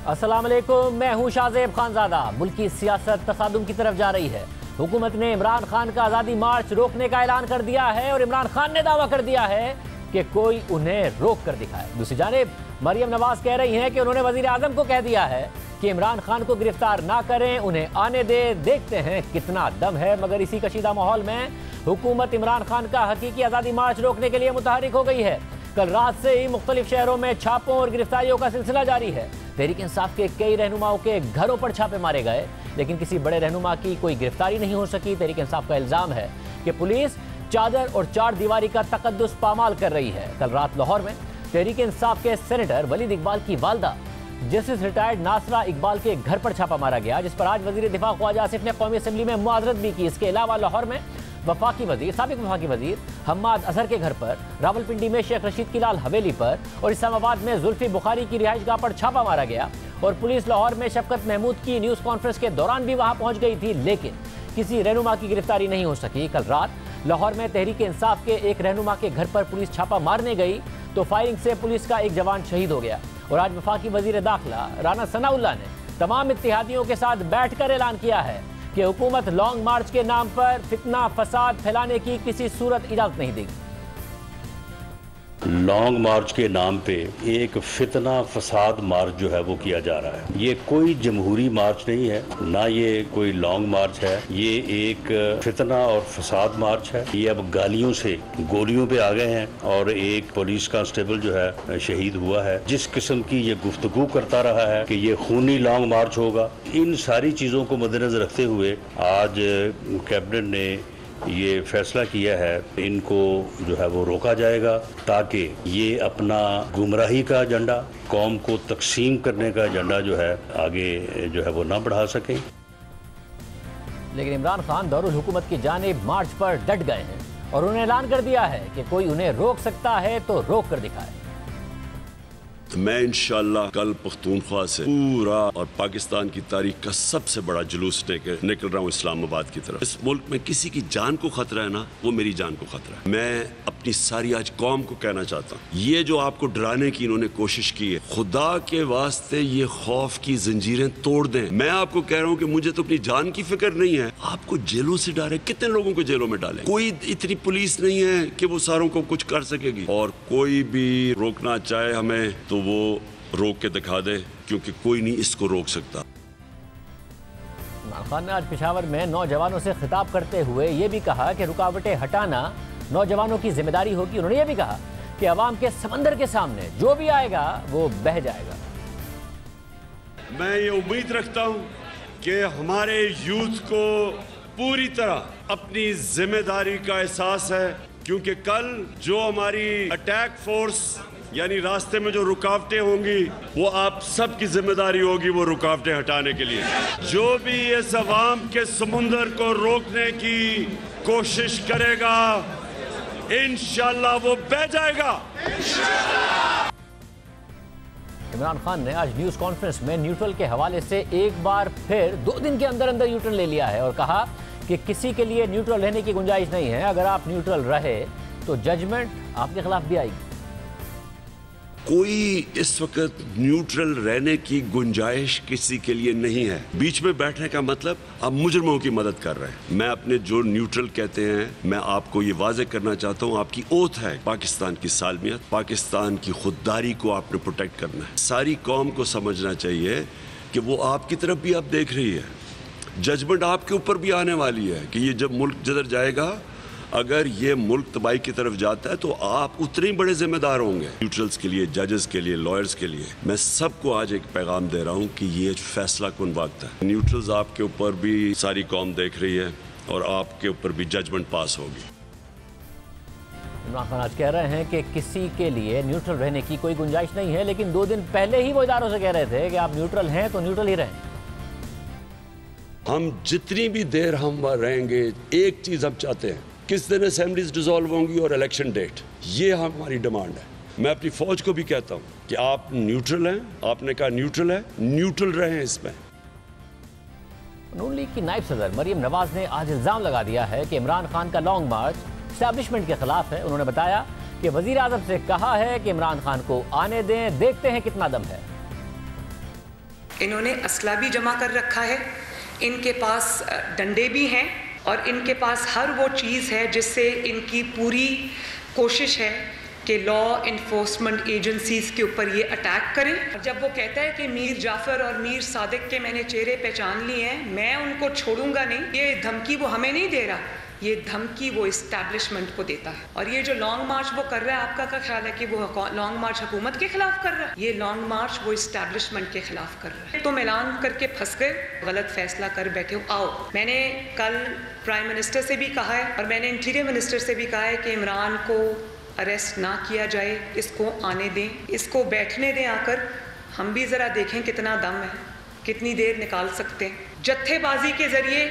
अस्सलाम वालेकुम, मैं हूं शाहजेब खानजादा। मुल्क की सियासत तसादुम की तरफ जा रही है। हुकूमत ने इमरान खान का आज़ादी मार्च रोकने का ऐलान कर दिया है और इमरान खान ने दावा कर दिया है कि कोई उन्हें रोक कर दिखाए। दूसरी जानिब मरियम नवाज कह रही हैं कि उन्होंने वजीर आजम को कह दिया है कि इमरान खान को गिरफ्तार ना करें, उन्हें आने दे, देखते हैं कितना दम है। मगर इसी कशीदा माहौल में हुकूमत इमरान खान का हकीकी आज़ादी मार्च रोकने के लिए मुतहरिक हो गई है। कल रात से ही मुख्तलिफ शहरों में छापों और गिरफ्तारियों का सिलसिला जारी है। तहरीक इंसाफ के कई रहनुमाओं के घरों पर छापे मारे गए, लेकिन किसी बड़े रहनुमा की कोई गिरफ्तारी नहीं हो सकी। तहरीक इंसाफ का इल्जाम है कि पुलिस चादर और चार दीवारी का तकद्दुस पामाल कर रही है। कल रात लाहौर में तहरीक इंसाफ के सेनेटर वलीद इकबाल की वालदा जस्टिस रिटायर्ड नासरा इकबाल के घर पर छापा मारा गया, जिस पर आज वजीर दिफा ख्वाजा आसिफ ने कौमी असम्बली में मुआज़रत भी की। इसके अलावा लाहौर में साबिक वफाकी वजीर हम्माद अजहर के घर पर, रावलपिंडी में शेख रशीद की लाल हवेली पर और इस्लामाबाद में जुल्फी बुखारी की रिहाइशगाह पर छापा मारा गया। और पुलिस लाहौर में शफकत महमूद की न्यूज़ कॉन्फ्रेंस के दौरान भी वहां पहुंच गई थी, लेकिन किसी रहनुमा की गिरफ्तारी नहीं हो सकी। कल रात लाहौर में तहरीक इंसाफ के एक रहनुमा के घर पर पुलिस छापा मारने गई तो फायरिंग से पुलिस का एक जवान शहीद हो गया। और आज वफाकी वजीर दाखिला राना सनाउल्लाह ने तमाम इत्तेहादियों के साथ बैठकर ऐलान किया है कि हुकूमत लॉन्ग मार्च के नाम पर फितना फसाद फैलाने की किसी सूरत इजाजत नहीं देगी। लॉन्ग मार्च के नाम पे एक फितना फसाद मार्च जो है वो किया जा रहा है। ये कोई जमहूरी मार्च नहीं है, ना ये कोई लॉन्ग मार्च है, ये एक फितना और फसाद मार्च है। ये अब गालियों से गोलियों पे आ गए हैं और एक पुलिस कांस्टेबल जो है शहीद हुआ है। जिस किस्म की ये गुफ्तगू करता रहा है कि ये खूनी लॉन्ग मार्च होगा, इन सारी चीज़ों को मद्देनजर रखते हुए आज कैबिनेट ने ये फैसला किया है इनको जो है वो रोका जाएगा, ताकि ये अपना गुमराही का एजेंडा, कौम को तकसीम करने का एजेंडा जो है आगे जो है वो ना बढ़ा सकें। लेकिन इमरान खान दारुल हुकूमत की जानिब मार्च पर डट गए हैं और उन्होंने ऐलान कर दिया है कि कोई उन्हें रोक सकता है तो रोक कर दिखाए। मैं इंशाअल्लाह कल पख्तूनख्वा से पूरा और पाकिस्तान की तारीख का सबसे बड़ा जुलूस लेकर निकल रहा हूँ इस्लामाबाद की तरफ। इस मुल्क में किसी की जान को खतरा है ना, वो मेरी जान को खतरा है। मैं अपनी सारी आज कौम को कहना चाहता हूँ, ये जो आपको डराने की इन्होंने कोशिश की है, खुदा के वास्ते ये खौफ की जंजीरें तोड़ दें। मैं आपको कह रहा हूँ कि मुझे तो अपनी जान की फिक्र नहीं है, आपको जेलों से डरे। कितने लोगों को जेलों में डालें? कोई इतनी पुलिस नहीं है कि वो सारों को कुछ कर सकेगी। और कोई भी रोकना चाहे हमें तो वो रोक के दिखा दे, क्योंकि कोई नहीं इसको रोक सकता। इमरान खान ने आज पेशावर में नौजवानों से खिताब करते हुए ये भी कहा कि रुकावटें हटाना नौजवानों की जिम्मेदारी होगी। उन्होंने ये भी कहा कि अवाम के समंदर के सामने जो भी आएगा वो बह जाएगा। मैं ये उम्मीद रखता हूं कि हमारे यूथ को पूरी तरह अपनी जिम्मेदारी का एहसास है, क्योंकि कल जो हमारी अटैक फोर्स यानी रास्ते में जो रुकावटें होंगी वो आप सब की जिम्मेदारी होगी वो रुकावटें हटाने के लिए। जो भी इस अवाम के समुंदर को रोकने की कोशिश करेगा इंशाअल्लाह वो बह जाएगा। इमरान खान ने आज न्यूज़ कॉन्फ्रेंस में न्यूट्रल के हवाले से एक बार फिर 2 दिन के अंदर अंदर न्यूट्रल ले लिया है और कहा कि किसी के लिए न्यूट्रल रहने की गुंजाइश नहीं है। अगर आप न्यूट्रल रहे तो जजमेंट आपके खिलाफ भी आएगी। कोई इस वक्त न्यूट्रल रहने की गुंजाइश किसी के लिए नहीं है। बीच में बैठने का मतलब आप मुजरिमों की मदद कर रहे हैं। मैं अपने जो न्यूट्रल कहते हैं, मैं आपको ये वाजे करना चाहता हूँ, आपकी ओथ है पाकिस्तान की सालमियत, पाकिस्तान की खुददारी को आपने प्रोटेक्ट करना है। सारी कौम को समझना चाहिए कि वो आपकी तरफ भी आप देख रही है। जजमेंट आपके ऊपर भी आने वाली है कि ये जब मुल्क जिधर जाएगा, अगर ये मुल्क तबाही की तरफ जाता है तो आप उतने ही बड़े जिम्मेदार होंगे। न्यूट्रल्स के लिए, जजेस के लिए, लॉयर्स के लिए मैं सबको आज एक पैगाम दे रहा हूँ कि ये फैसला कुन वक्त है। न्यूट्रल्स आपके ऊपर भी सारी कौम देख रही है और आपके ऊपर भी जजमेंट पास होगी। इमरान खान आज कह रहे हैं कि किसी के लिए न्यूट्रल रहने की कोई गुंजाइश नहीं है, लेकिन 2 दिन पहले ही वो इदारों से कह रहे थे कि आप न्यूट्रल हैं तो न्यूट्रल ही रहें। हम जितनी भी देर हम वहाँ रहेंगे, एक चीज़ हम चाहते हैं, किस दिन असेंबलीज डिसॉल्व होंगी और इलेक्शन डेट, ये हमारी डिमांड है। मैं अपनी फौज को भी कहता हूं कि आप न्यूट्रल हैं, आपने कहा न्यूट्रल है, न्यूट्रल रहें इसमें। नून लीग की नायब सदर मरियम नवाज ने आज इल्जाम लगा दिया है कि इमरान खान का लॉन्ग मार्च एस्टैब्लिशमेंट के खिलाफ है। उन्होंने बताया कि वजीर आजम से कहा है कि इमरान खान को आने दें, देखते हैं कितना दम है। इन्होंने असला भी जमा कर रखा है, इनके पास डंडे भी हैं और इनके पास हर वो चीज़ है जिससे इनकी पूरी कोशिश है कि लॉ इन्फोर्समेंट एजेंसीज़ के ऊपर ये अटैक करें। जब वो कहता है कि मीर जाफ़र और मीर सादिक के मैंने चेहरे पहचान लिए हैं, मैं उनको छोड़ूंगा नहीं, ये धमकी वो हमें नहीं दे रहा, ये धमकी वो इस्टेब्लिशमेंट को देता है। और ये जो लॉन्ग मार्च वो कर रहा है, आपका क्या ख्याल है कि वो लॉन्ग मार्च हुकूमत के खिलाफ कर रहा है? ये लॉन्ग मार्च वो इस्टेब्लिशमेंट के खिलाफ कर रहा है। तुम ऐलान करके फंस गए, गलत फैसला कर बैठे हो। आओ, मैंने कल प्राइम मिनिस्टर से भी कहा है और मैंने इंटीरियर मिनिस्टर से भी कहा है कि इमरान को अरेस्ट ना किया जाए, इसको आने दें, इसको बैठने दें आकर, हम भी ज़रा देखें कितना दम है, कितनी देर निकाल सकते हैं। जत्थेबाजी के ज़रिए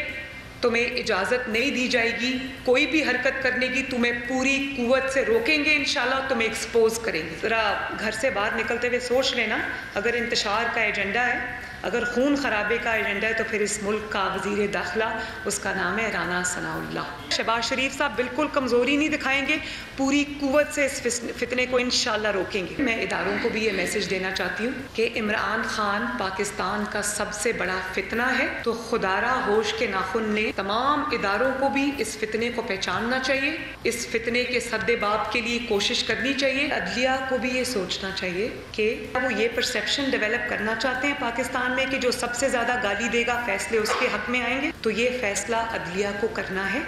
तुम्हें इजाज़त नहीं दी जाएगी कोई भी हरकत करने की, तुम्हें पूरी कुव्वत से रोकेंगे, इंशाल्लाह तुम्हें एक्सपोज करेंगे। ज़रा घर से बाहर निकलते हुए सोच लेना, अगर इंतशार का एजेंडा है, अगर खून खराबे का एजेंडा है, तो फिर इस मुल्क का वज़ीर दाखिला, उसका नाम है राना सनाउल्लाह। शहबाज शरीफ साहब बिल्कुल कमज़ोरी नहीं दिखाएंगे, पूरी कुव्वत से इस फितने को इंशाल्लाह रोकेंगे। मैं इदारों को भी ये मैसेज देना चाहती हूँ कि इमरान खान पाकिस्तान का सबसे बड़ा फितना है, तो खुदारा होश के नाखुन ले तमाम इदारों को भी इस फितने को पहचानना चाहिए, इस फितने के सद्देबाब के लिए कोशिश करनी चाहिए। अदलिया को भी ये सोचना चाहिए कि वो ये परसेप्शन डेवलप करना चाहते हैं पाकिस्तान में कि जो सबसे ज्यादा गाली देगा फैसले उसके हक में आएंगे, तो ये फैसला अदलिया को करना है।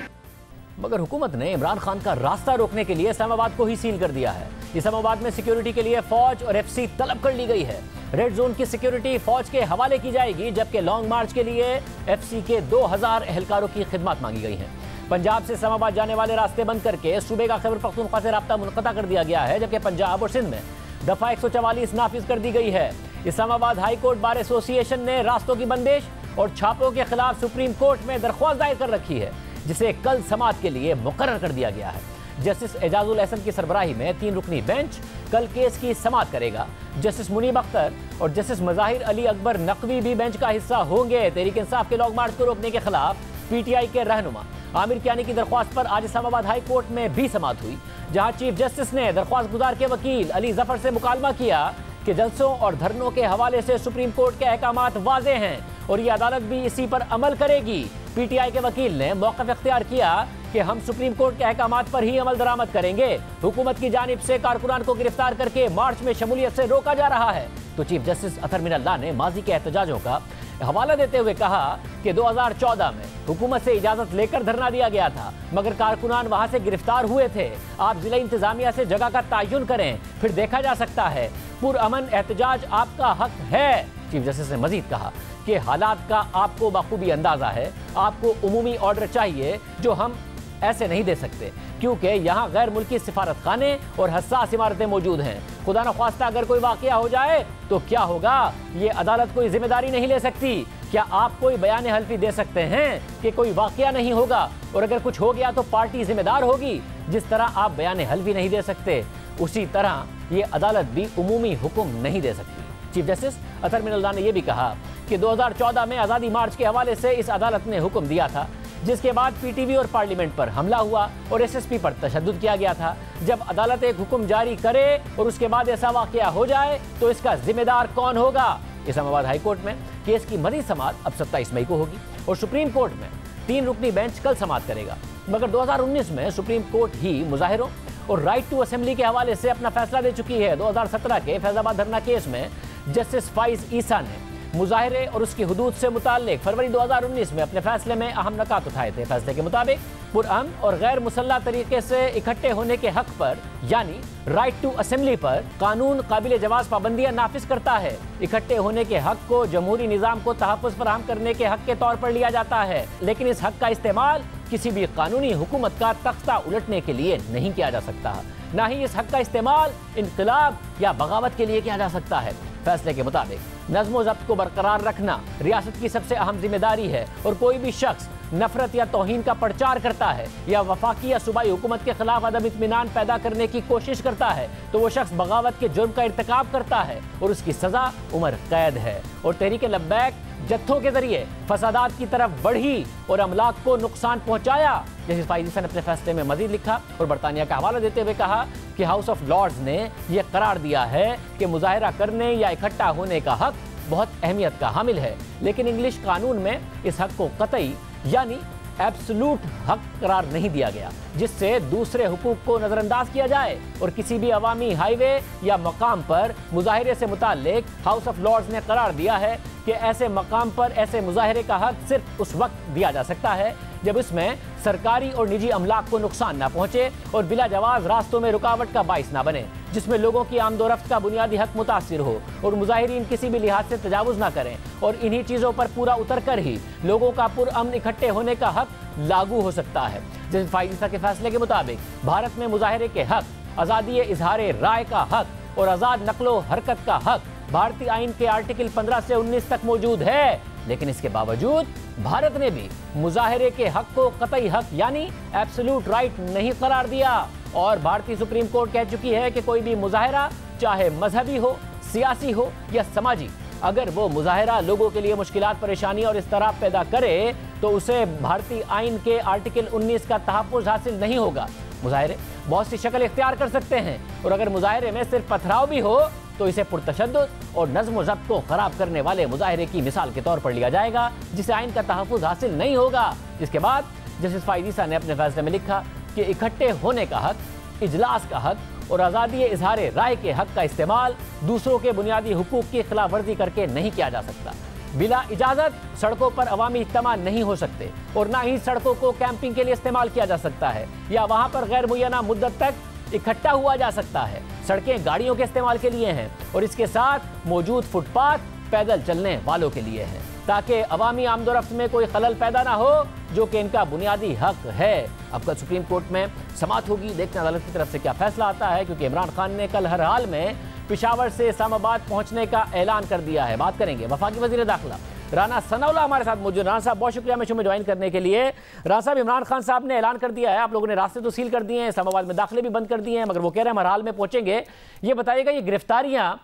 मगर हुकूमत ने इमरान खान का रास्ता रोकने के लिए इस्लामाबाद को ही सील कर दिया है। इस्लामाबाद में सिक्योरिटी के लिए फौज और एफसी तलब कर ली गई है। रेड जोन की सिक्योरिटी फौज के हवाले की जाएगी, जबकि लॉन्ग मार्च के लिए एफसी के 2000 एहलकारों की खिदमत मांगी गई है। पंजाब से इस्लामाबाद जाने वाले रास्ते बंद करके सूबे का खैबर पख्तूनख्वा से राब्ता मुनक़ता कर दिया गया है, जबकि पंजाब और सिंध में दफा 144 नाफिज कर दी गई है। Islamabad high court bar association ने रास्तों की बंदिश और छापों के खिलाफ सुप्रीम कोर्ट में दरख्वास्त दायर कर रखी है, जिसे कल समाअत के लिए मुकर्रर कर दिया गया है। जस्टिस एजाजुल एहसन की सरबराही में 3 रुकनी बेंच कल केस की समाअत करेगा। जस्टिस मुनीब अख्तर और जस्टिस मज़ाहिर अली अकबर नकवी भी बेंच का हिस्सा होंगे। तहरीक इंसाफ के लॉन्ग मार्च को रोकने के खिलाफ पीटीआई के रहनुमा आमिर कियानी की दरख्वास्त पर आज इस्लामाबाद हाई कोर्ट में भी समाअत हुई, जहां चीफ जस्टिस ने दरख्वास्त गुजार के वकील अली जफर से मुकालमा किया कि जलसों और धरनों के हवाले से सुप्रीम कोर्ट के अहकामात वाज़ेह हैं और ये अदालत भी इसी पर अमल करेगी। पीटीआई के वकील ने मौक़िफ़ इख्तियार किया कि हम सुप्रीम कोर्ट के अहकामात पर ही अमल दरामद करेंगे। हुकूमत की जानिब से कारकुनान को गिरफ्तार करके मार्च में शमूलियत से रोका जा रहा है। तो चीफ जस्टिस अतर मिनल्लाह ने माजी के एहतजाजों का हवाला देते हुए कहा कि 2014 में हुकूमत से इजाजत लेकर धरना दिया गया था, मगर कारकुनान वहां से गिरफ्तार हुए थे। आप जिला इंतजामिया से जगह का तयन करें, फिर देखा जा सकता है। पुरअमन एहतजाज आपका हक है। चीफ जस्टिस ने मजीद कहा कि हालात का आपको बखूबी अंदाजा है, आपको उमूमी ऑर्डर चाहिए, जो हम ऐसे नहीं दे सकते क्योंकि यहाँ गैर मुल्की सिफारत खाने और हसास इमारतें मौजूद हैं। खुदा न ख्वास्ता अगर कोई वाकया हो जाए तो क्या होगा? ये अदालत कोई जिम्मेदारी नहीं ले सकती। क्या आप कोई बयान हल्फी दे सकते हैं कि कोई वाकया नहीं होगा और अगर कुछ हो गया तो पार्टी जिम्मेदार होगी? जिस तरह आप बयान हल्फी नहीं दे सकते, उसी तरह ये अदालत भी उमूमी हुक्म नहीं दे सकती। चीफ जस्टिस अतर मिनल्लाह ने यह भी कहा कि 2014 में आज़ादी मार्च के हवाले से इस अदालत ने हुक्म दिया था, जिसके बाद पीटीवी और पार्लियामेंट पर हमला हुआ और एसएसपी पर तशद्दुद किया गया था। जब अदालत एक हुक्म जारी करे और उसके बाद ऐसा वाकया हो जाए तो इसका जिम्मेदार कौन होगा? इस्लामाबाद हाई कोर्ट में केस की मज़ीद समाअत अब 27 मई को होगी और सुप्रीम कोर्ट में 3 रुकनी बेंच कल समाअत करेगा। मगर 2019 में सुप्रीम कोर्ट ही मुजाहिरों और राइट टू असेंबली के हवाले से अपना फैसला दे चुकी है। 2017 के फैजाबाद धरना केस में जस्टिस फाइज ईसा ने मुजाहिरे और उसकी हुदूद से मुताल्लिक फरवरी 2019 में अपने फैसले में अहम नकात उठाए थे। फैसले के मुताबिक पुरअमन और गैर मुसल्लह तरीके से इकट्ठे होने के हक पर, यानी राइट टू असेंबली पर, कानून काबिल जवाज पाबंदियां नाफिज करता है। इकट्ठे होने के हक को जमहूरी निज़ाम को तहफ़्फ़ुज़ फराहम करने के हक के तौर पर लिया जाता है, लेकिन इस हक का इस्तेमाल किसी भी कानूनी हुकूमत का तख्ता उलटने के लिए नहीं किया जा सकता। ना ही इस हक का इस्तेमाल इनकलाब या बगावत के लिए किया जा सकता है। फैसले के मुताबिक नज़्म व ज़ब्त को बरकरार रखना रियासत की सबसे अहम जिम्मेदारी है और कोई भी शख्स नफरत या तौहीन का प्रचार करता है या वफाकी या सूबाई हुकूमत के खिलाफ अदम इत्मीनान पैदा करने की कोशिश करता है तो वो शख्स बगावत के जुर्म का इर्तिकाब करता है और उसकी सज़ा उम्र कैद है। और तहरीक लब्बैक जत्थों के जरिए फसादात की तरफ बढ़ी और अमलाक को नुकसान पहुंचाया। जस्टिस फाइज ईसा ने अपने फैसले में मजीद लिखा और बरतानिया का हवाला देते हुए कहा कि हाउस ऑफ लॉर्ड्स ने यह करार दिया है कि मुजाहिरा करने या इकट्ठा होने का हक बहुत अहमियत का हामिल है, लेकिन इंग्लिश कानून में इस हक को कतई यानी एब्सोल्यूट हक करार नहीं दिया गया, जिससे दूसरे हुकूक को नजरअंदाज किया जाए और किसी भी अवामी हाईवे या मकाम पर मुजाहिरे से मुताल्लिक हाउस ऑफ लॉर्ड्स ने करार दिया है कि ऐसे मकाम पर ऐसे मुजाहिरे का हक सिर्फ उस वक्त दिया जा सकता है जब इसमें सरकारी और निजी अमलाक को नुकसान ना पहुंचे और बिला जवाज रास्तों में रुकावट का बाइस ना बने, जिसमें लोगों की आमदोरफ्त का बुनियादी हक मुतासिर हो और मुजाहिरीन किसी भी लिहाज से तजावुज ना करें और इन्हीं चीज़ों पर पूरा उतर कर ही लोगों का पुरअमन इकट्ठे होने का हक लागू हो सकता है। जस्टिस फाइज़ के फैसले के मुताबिक भारत में मुजाहिरे के हक, आज़ादी इजहार राय का हक और आज़ाद नकलो हरकत का हक भारतीय आइन के आर्टिकल 15 से 19 तक मौजूद है, लेकिन इसके बावजूद भारत ने भी मुजाहिरे के हक को कतई हक यानी एब्सोल्यूट राइट नहीं करार दिया और भारतीय सुप्रीम कोर्ट कह चुकी है कि कोई भी मुजाहिरा चाहे मजहबी हो, सियासी हो या समाजी, अगर वो मुजाहिरा लोगों के लिए मुश्किलात, परेशानी और इस्तराब पैदा करे तो उसे भारतीय आइन के आर्टिकल 19 का तहफ़्फ़ुज़ हासिल नहीं होगा। मुजाहिरे बहुत सी शक्ल इख्तियार कर सकते हैं और अगर मुजाहिरे में सिर्फ पथराव भी हो तो इसे पुरतशद्दुद और नज़्म व ज़ब्त को खराब करने वाले मुजाहिरे की मिसाल के तौर पर लिया जाएगा, जिसे आइन का तहफ़्फ़ुज़ हासिल नहीं होगा। जिसके बाद जस्टिस फाइज़ ने अपने फैसले में लिखा कि इकट्ठे होने का हक, इजलास का हक और आज़ादी इजहार राय के हक का इस्तेमाल दूसरों के बुनियादी हुकूक की खिलाफ वर्जी करके नहीं किया जा सकता। बिला इजाज़त सड़कों पर अवामी इज्तिमा नहीं हो सकते और ना ही सड़कों को कैंपिंग के लिए इस्तेमाल किया जा सकता है या वहाँ पर गैर मुय्यना मुद्दत तक इकट्ठा हुआ जा सकता है। सड़कें गाड़ियों के इस्तेमाल के लिए हैं और इसके साथ मौजूद फुटपाथ पैदल चलने वालों के लिए हैं, ताकि अवामी आमदोरफ्त में कोई खलल पैदा ना हो जो कि इनका बुनियादी हक है। अब कल सुप्रीम कोर्ट में समाअत होगी, देखते हैं अदालत की तरफ से क्या फैसला आता है, क्योंकि इमरान खान ने कल हर हाल में पेशावर से इस्लामाबाद पहुंचने का ऐलान कर दिया है। बात करेंगे वफाकी वज़ीर दाखिला राना सनाउल्लाह हमारे साथ मौजूद। राना साहब बहुत शुक्रिया शो में ज्वाइन करने के लिए। राना साहब, इमरान खान साहब ने ऐलान कर दिया है, आप लोगों ने रास्ते तो सील कर दिए हैं, इस्लामाबाद में दाखिले भी बंद कर दिए हैं, मगर वो कह रहे हैं हर हाल में पहुंचेंगे। ये बताइएगा, ये गिरफ्तारियां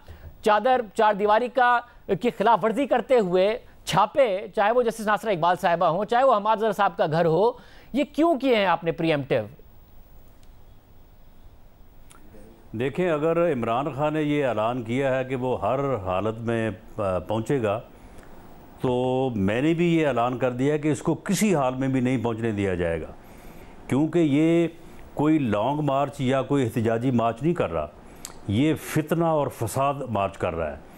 चार दीवारी की खिलाफ वर्जी करते हुए छापे, चाहे वो जस्टिस नासरा इकबाल साहिबा हो, चाहे वो हमाद अजहर साहब का घर हो, ये क्यों किए हैं आपने प्रीएम्प्टिव? देखें, अगर इमरान खान ने ये ऐलान किया है कि वो हर हालत में पहुंचेगा, तो मैंने भी ये ऐलान कर दिया कि इसको किसी हाल में भी नहीं पहुंचने दिया जाएगा, क्योंकि ये कोई लॉन्ग मार्च या कोई एहतजाजी मार्च नहीं कर रहा, ये फितना और फसाद मार्च कर रहा है।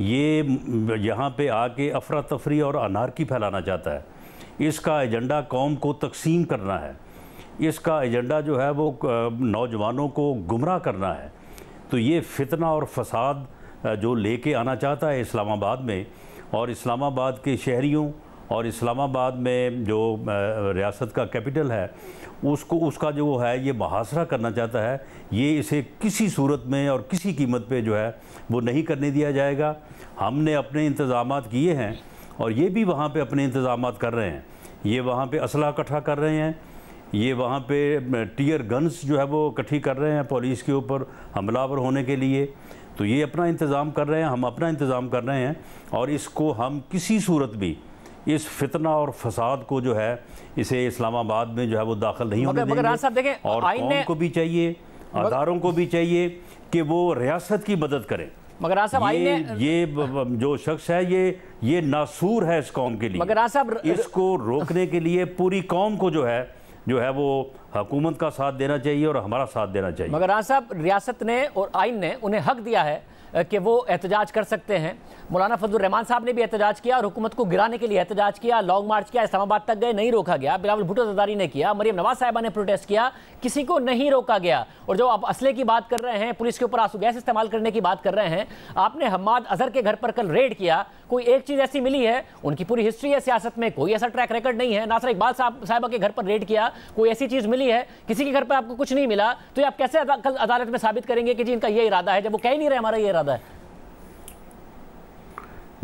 ये यहाँ पे आके अफरा तफरी और अनारकी फैलाना चाहता है। इसका एजेंडा कौम को तकसीम करना है, इसका एजेंडा जो है वो नौजवानों को गुमराह करना है। तो ये फितना और फसाद जो लेके आना चाहता है इस्लामाबाद में, और इस्लामाबाद के शहरियों और इस्लामाबाद में जो रियासत का कैपिटल है उसका जो है ये मुहासरा करना चाहता है, ये इसे किसी सूरत में और किसी कीमत पे जो है वो नहीं करने दिया जाएगा। हमने अपने इंतज़ामात किए हैं और ये भी वहाँ पे अपने इंतज़ामात कर रहे हैं। ये वहाँ पे असला इकट्ठा कर रहे हैं, ये वहाँ पे टीयर गन्स जो है वो इकट्ठी कर रहे हैं पुलिस के ऊपर हमलावर होने के लिए। तो ये अपना इंतज़ाम कर रहे हैं, हम अपना इंतज़ाम कर रहे हैं, और इसको हम किसी सूरत भी इस फितना और फसाद को जो है इसे इस्लामाबाद में जो है वो दाखिल नहीं होने देंगे। और कौम को भी चाहिए, अदारों को भी चाहिए कि वो रियासत की मदद करें। मगर ये जो शख्स है ये नासूर है इस कौम के लिए। मगर इसको रोकने के लिए पूरी कौम को जो है वो हुकूमत का साथ देना चाहिए और हमारा साथ देना चाहिए। मगर साहब, रियासत ने और आइन ने उन्हें हक दिया है कि वो एहतजाज कर सकते हैं। मौलाना फजलुर रहमान साहब ने भी एहतजाज किया और हुकूमत को गिराने के लिए एहतजाज किया, लॉन्ग मार्च किया, इस्लामाबाद तक गए, नहीं रोका गया। बिलावल भुट्टो ज़रदारी ने किया, मरियम नवाज साहिबा ने प्रोटेस्ट किया, किसी को नहीं रोका गया। और जो आप असले की बात कर रहे हैं, पुलिस के ऊपर आंसू गैस इस्तेमाल करने की बात कर रहे हैं, आपने हम्माद अजहर के घर पर कल रेड किया, कोई एक चीज़ ऐसी मिली है? उनकी पूरी हिस्ट्री है सियासत में, कोई ऐसा ट्रैक रिकॉर्ड नहीं है। नासरा इकबाल साहिबा के घर पर रेड किया, कोई ऐसी चीज़ मिली है? किसी के घर पर आपको कुछ नहीं मिला, तो आप कैसे कल अदालत में साबित करेंगे कि जी इनका ये इरादा है, जब वो कह ही नहीं रहे हमारा ये इरादा है?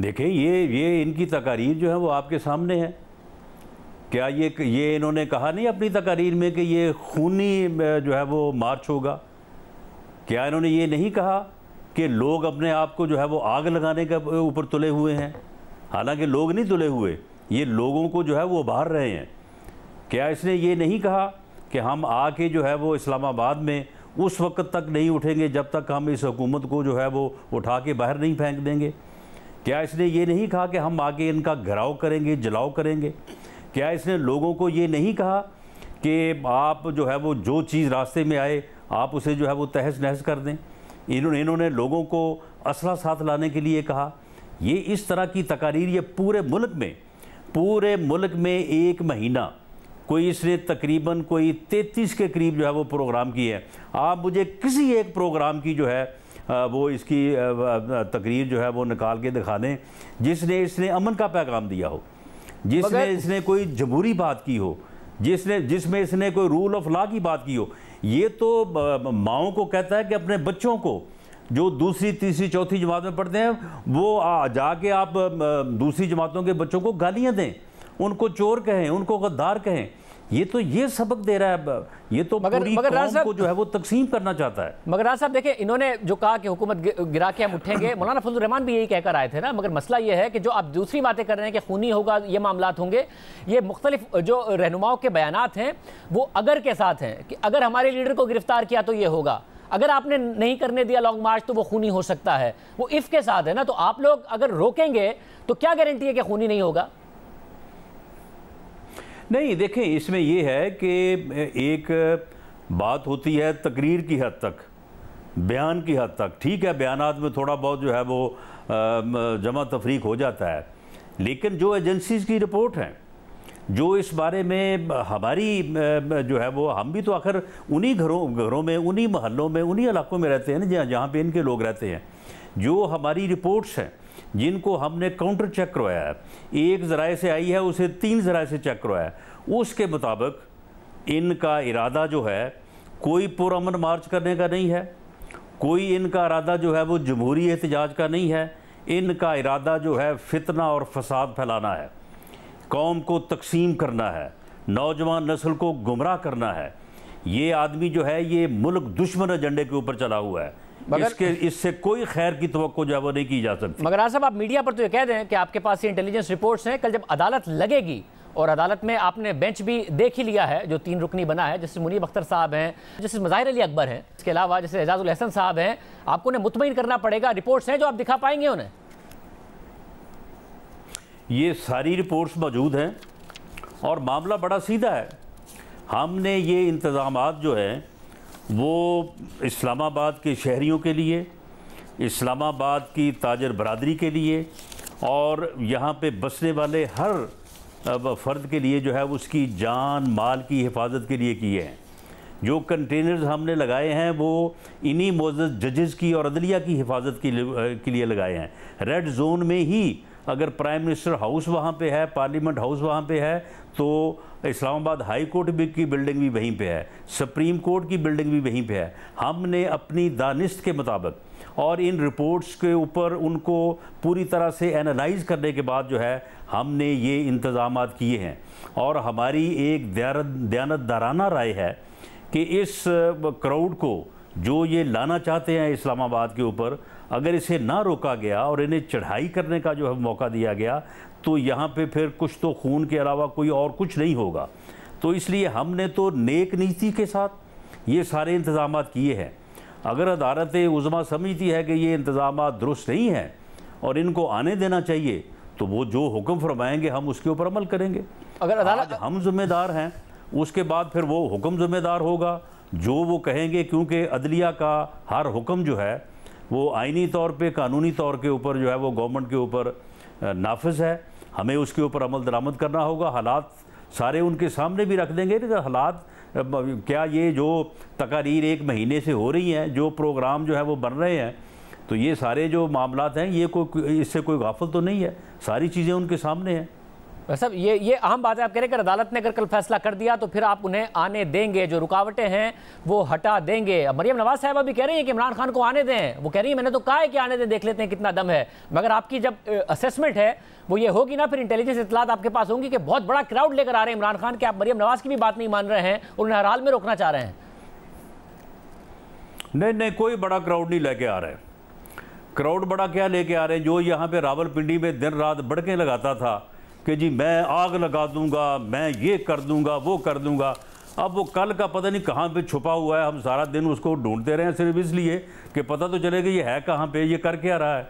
देखें, ये इनकी तकारीर जो है वो आपके सामने है। क्या ये इन्होंने कहा नहीं अपनी तकारीर में कि ये खूनी जो है वो मार्च होगा? क्या इन्होंने ये नहीं कहा कि लोग अपने आप को जो है वो आग लगाने के ऊपर तुले हुए हैं? हालांकि लोग नहीं तुले हुए, ये लोगों को जो है वो उभार रहे हैं। क्या इसने ये नहीं कहा कि हम आके जो है वो इस्लामाबाद में उस वक्त तक नहीं उठेंगे जब तक हम इस हुकूमत को जो है वो उठा के बाहर नहीं फेंक देंगे? क्या इसने ये नहीं कहा कि हम आगे इनका घेराव करेंगे, जलाओ करेंगे? क्या इसने लोगों को ये नहीं कहा कि आप जो है वो जो चीज़ रास्ते में आए आप उसे जो है वो तहस नहस कर दें? इन्होंने लोगों को असला साथ लाने के लिए कहा। ये इस तरह की तकारीर ये पूरे मुल्क में एक महीना कोई इसने तकरीबन कोई 33 के करीब जो है वो प्रोग्राम किए हैं। आप मुझे किसी एक प्रोग्राम की जो है वो इसकी तकरीर जो है वो निकाल के दिखा दें जिसने अमन का पैगाम दिया हो, इसने कोई जमहूरी बात की हो, जिसमें इसने कोई रूल ऑफ लॉ की बात की हो। ये तो माओं को कहता है कि अपने बच्चों को जो दूसरी, तीसरी, चौथी जमात में पढ़ते हैं वो जाके आप दूसरी जमातों के बच्चों को गालियां दें, उनको चोर कहें, उनको गद्दार कहें। ये सबक दे रहा है। ये तो पूरी कौम को जो है वो तकसीम करना चाहता है। मगर राज साहब देखिए, इन्होंने जो कहा कि हुकूमत गिरा के हम उठेंगे, मौलाना फजलुर रहमान भी यही कहकर आए थे ना। मगर मसला ये है कि जो आप दूसरी बातें कर रहे हैं कि खूनी होगा, ये मामलात होंगे, ये मुख्तलिफ जो रहनुमाओं के बयानात हैं वो अगर के साथ हैं कि अगर हमारे लीडर को गिरफ्तार किया तो ये होगा, अगर आपने नहीं करने दिया लॉन्ग मार्च तो वो खूनी हो सकता है, वो इफ के साथ है ना। तो आप लोग अगर रोकेंगे तो क्या गारंटी है कि खूनी नहीं होगा? नहीं, देखें, इसमें यह है कि एक बात होती है तकरीर की हद तक, बयान की हद तक। ठीक है, बयानात में थोड़ा बहुत जो है वो जमा तफरीक हो जाता है, लेकिन जो एजेंसीज़ की रिपोर्ट हैं, जो इस बारे में हमारी जो है वो, हम भी तो आखिर उन्हीं घरों में, उन्हीं मोहल्लों में, उन्हीं इलाकों में रहते हैं ना जहाँ पे इनके लोग रहते हैं। जो हमारी रिपोर्ट्स हैं जिनको हमने काउंटर चेक करवाया है, एक ज़राए से आई है, उसे 3 ज़राए से चेक करवाया है, उसके मुताबिक इनका इरादा जो है कोई पुरअमन मार्च करने का नहीं है, कोई इनका इरादा जो है वो जमहूरी एहतजाज का नहीं है। इनका इरादा जो है फितना और फसाद फैलाना है, कौम को तकसीम करना है, नौजवान नस्ल को गुमराह करना है। ये आदमी जो है ये मुल्क दुश्मन एजेंडे के ऊपर चला हुआ है, इससे कोई खैर की तवक्को जो है वो नहीं की जा सकती। मगर साहब, आप मीडिया पर तो ये कह दें कि आपके पास ये इंटेलिजेंस रिपोर्ट्स हैं, कल जब अदालत लगेगी और अदालत में आपने बेंच भी देख ही लिया है जो 3 रुकनी बना है, जैसे मुनीब अख्तर साहब हैं, जैसे मज़ाहिर अली अकबर हैं, इसके अलावा जैसे एजाजुल हसन साहब हैं, आपको उन्हें मुतमईन करना पड़ेगा। रिपोर्ट्स हैं जो आप दिखा पाएंगे उन्हें? ये सारी रिपोर्ट्स मौजूद हैं और मामला बड़ा सीधा है। हमने ये इंतज़ामात जो है वो इस्लामाबाद के शहरियों के लिए, इस्लामाबाद की ताजर बरादरी के लिए और यहाँ पे बसने वाले हर फ़र्द के लिए जो है उसकी जान माल की हिफाजत के लिए किए हैं। जो कंटेनर्स हमने लगाए हैं वो इन्हीं मोअज़्ज़ज़ जजेस की और अदलिया की हिफाजत के लिए लगाए हैं। रेड जोन में ही अगर प्राइम मिनिस्टर हाउस वहाँ पे है, पार्लियामेंट हाउस वहाँ पे है, तो इस्लामाबाद हाई कोर्ट की बिल्डिंग भी वहीं पे है, सुप्रीम कोर्ट की बिल्डिंग भी वहीं पे है। हमने अपनी दानिस्त के मुताबिक और इन रिपोर्ट्स के ऊपर उनको पूरी तरह से एनालाइज करने के बाद जो है हमने ये इंतज़ामात किए हैं। और हमारी एक दयानतदाराना राय है कि इस क्राउड को जो ये लाना चाहते हैं इस्लामाबाद के ऊपर, अगर इसे ना रोका गया और इन्हें चढ़ाई करने का जो है मौका दिया गया तो यहाँ पे फिर कुछ तो खून के अलावा कोई और कुछ नहीं होगा। तो इसलिए हमने तो नेक नीति के साथ ये सारे इंतज़ामात किए हैं। अगर अदालत उज़्मा समझती है कि ये इंतज़ामात दुरुस्त नहीं हैं और इनको आने देना चाहिए तो वो जो हुक्म फरमाएंगे हम उसके ऊपर अमल करेंगे। अगर अदालत हम जिम्मेदार हैं, उसके बाद फिर वो हुक्म जिम्मेदार होगा जो वो कहेंगे, क्योंकि अदलिया का हर हुक्म जो है वो आइनी तौर पे, कानूनी तौर के ऊपर जो है वो गवर्नमेंट के ऊपर नाफिज है। हमें उसके ऊपर अमल दरामद करना होगा। हालात सारे उनके सामने भी रख देंगे कि हालात क्या, ये जो तकारीर 1 महीने से हो रही हैं, जो प्रोग्राम जो है वो बन रहे हैं, तो ये सारे जो मामलात हैं ये इससे कोई गाफिल तो नहीं है, सारी चीज़ें उनके सामने हैं। सब ये अहम बात है। आप कह रहे हैं कि अदालत ने अगर कल फैसला कर दिया तो फिर आप उन्हें आने देंगे, जो रुकावटें हैं वो हटा देंगे। मरियम नवाज साहबा भी कह रही हैं कि इमरान खान को आने दें। वो कह रही है मैंने तो कहा है कि आने दें, देख लेते हैं कितना दम है। मगर आपकी जब असेसमेंट है वो ये होगी ना, फिर इंटेलिजेंस इत्तलात आपके पास होंगी कि बहुत बड़ा क्राउड लेकर आ रहे हैं इमरान खान के, आप मरियम नवाज की भी बात नहीं मान रहे हैं और उन्हें हर हाल में रोकना चाह रहे हैं। नहीं, कोई बड़ा क्राउड नहीं लेके आ रहे हैं। क्राउड बड़ा क्या लेके आ रहे हैं? जो यहाँ पे रावलपिंडी में दिन रात बढ़के लगाता था कि जी मैं आग लगा दूंगा, मैं ये कर दूंगा, वो कर दूंगा, अब वो कल का पता नहीं कहाँ पे छुपा हुआ है। हम सारा दिन उसको ढूंढते रहे हैं सिर्फ इसलिए कि पता तो चले कि ये है कहाँ पे, ये कर क्या रहा है।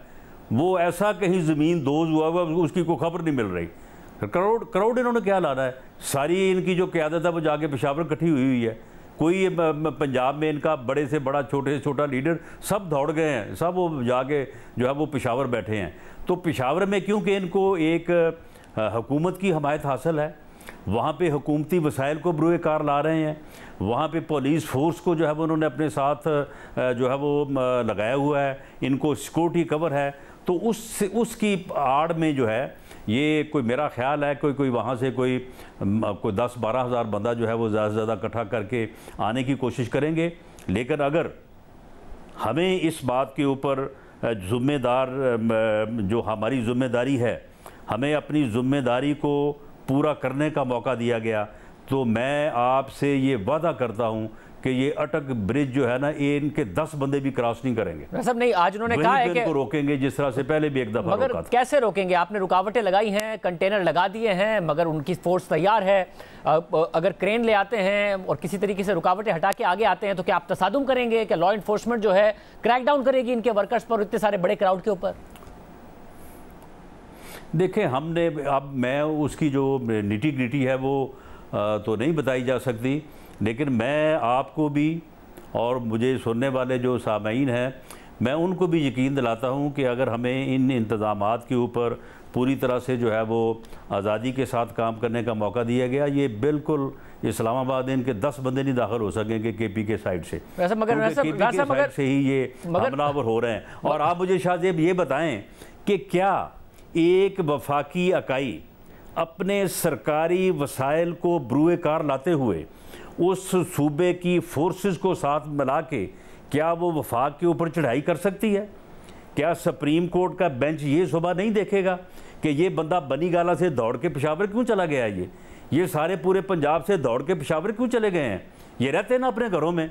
वो ऐसा कहीं ज़मीन दोज हुआ हुआ उसकी कोई खबर नहीं मिल रही। करोड़ इन्होंने क्या लाना है? सारी इनकी जो क़यादत है वो जाके पेशावर इकट्ठी हुई है। कोई पंजाब में इनका बड़े से बड़ा छोटे से छोटा लीडर सब दौड़ गए हैं, सब वो जाके जो है वो पेशावर बैठे हैं। तो पेशावर में क्योंकि इनको एक हुकूमत की हमायत हासिल है, वहाँ पे हुकूमती वसाइल को बरूए कार ला रहे हैं, वहाँ पे पुलिस फोर्स को जो है वो उन्होंने अपने साथ जो है वो लगाया हुआ है, इनको सिक्योरिटी कवर है। तो उसकी आड़ में जो है ये कोई, मेरा ख्याल है कोई वहाँ से कोई 10-12 हज़ार बंदा जो है वो ज़्यादा से ज़्यादा इकट्ठा करके आने की कोशिश करेंगे। लेकिन अगर हमें इस बात के ऊपर ज़िम्मेदार, जो हमारी ज़िम्मेदारी है, हमें अपनी ज़िम्मेदारी को पूरा करने का मौका दिया गया, तो मैं आपसे ये वादा करता हूँ कि ये अटक ब्रिज जो है ना, ये इनके 10 बंदे भी क्रॉस नहीं करेंगे। सब नहीं, आज उन्होंने कहा है कि इनको रोकेंगे जिस तरह से पहले भी एक दफा रोका था। कैसे रोकेंगे? आपने रुकावटें लगाई हैं, कंटेनर लगा दिए हैं, मगर उनकी फोर्स तैयार है। अगर क्रेन ले आते हैं और किसी तरीके से रुकावटें हटा के आगे आते हैं तो क्या आप तसादुम करेंगे कि लॉ इन्फोर्समेंट जो है क्रैकडाउन करेगी इनके वर्कर्स पर, इतने सारे बड़े क्राउड के ऊपर? देखें, हमने अब मैं उसकी जो निटी ग्रिटी है वो तो नहीं बताई जा सकती, लेकिन मैं आपको भी और मुझे सुनने वाले जो सामीन हैं, मैं उनको भी यकीन दिलाता हूँ कि अगर हमें इन इंतज़ामात के ऊपर पूरी तरह से जो है वो आज़ादी के साथ काम करने का मौका दिया गया, ये बिल्कुल इस्लामाबाद इनके 10 बंदे नहीं दाखिल हो सकेंगे केपी के साइड से। मगर से ही ये हमलावर हो रहे हैं। और आप मुझे शायद ये बताएं कि क्या एक वफाकी इकाई अपने सरकारी वसाइल को बरूए कार लाते हुए उस सूबे की फोर्सेस को साथ मिला के क्या वो वफाक के ऊपर चढ़ाई कर सकती है? क्या सुप्रीम कोर्ट का बेंच ये सुबह नहीं देखेगा कि ये बंदा बनी गाला से दौड़ के पेशावर क्यों चला गया? ये सारे पूरे पंजाब से दौड़ के पेशावर क्यों चले गए हैं? ये रहते ना अपने घरों में,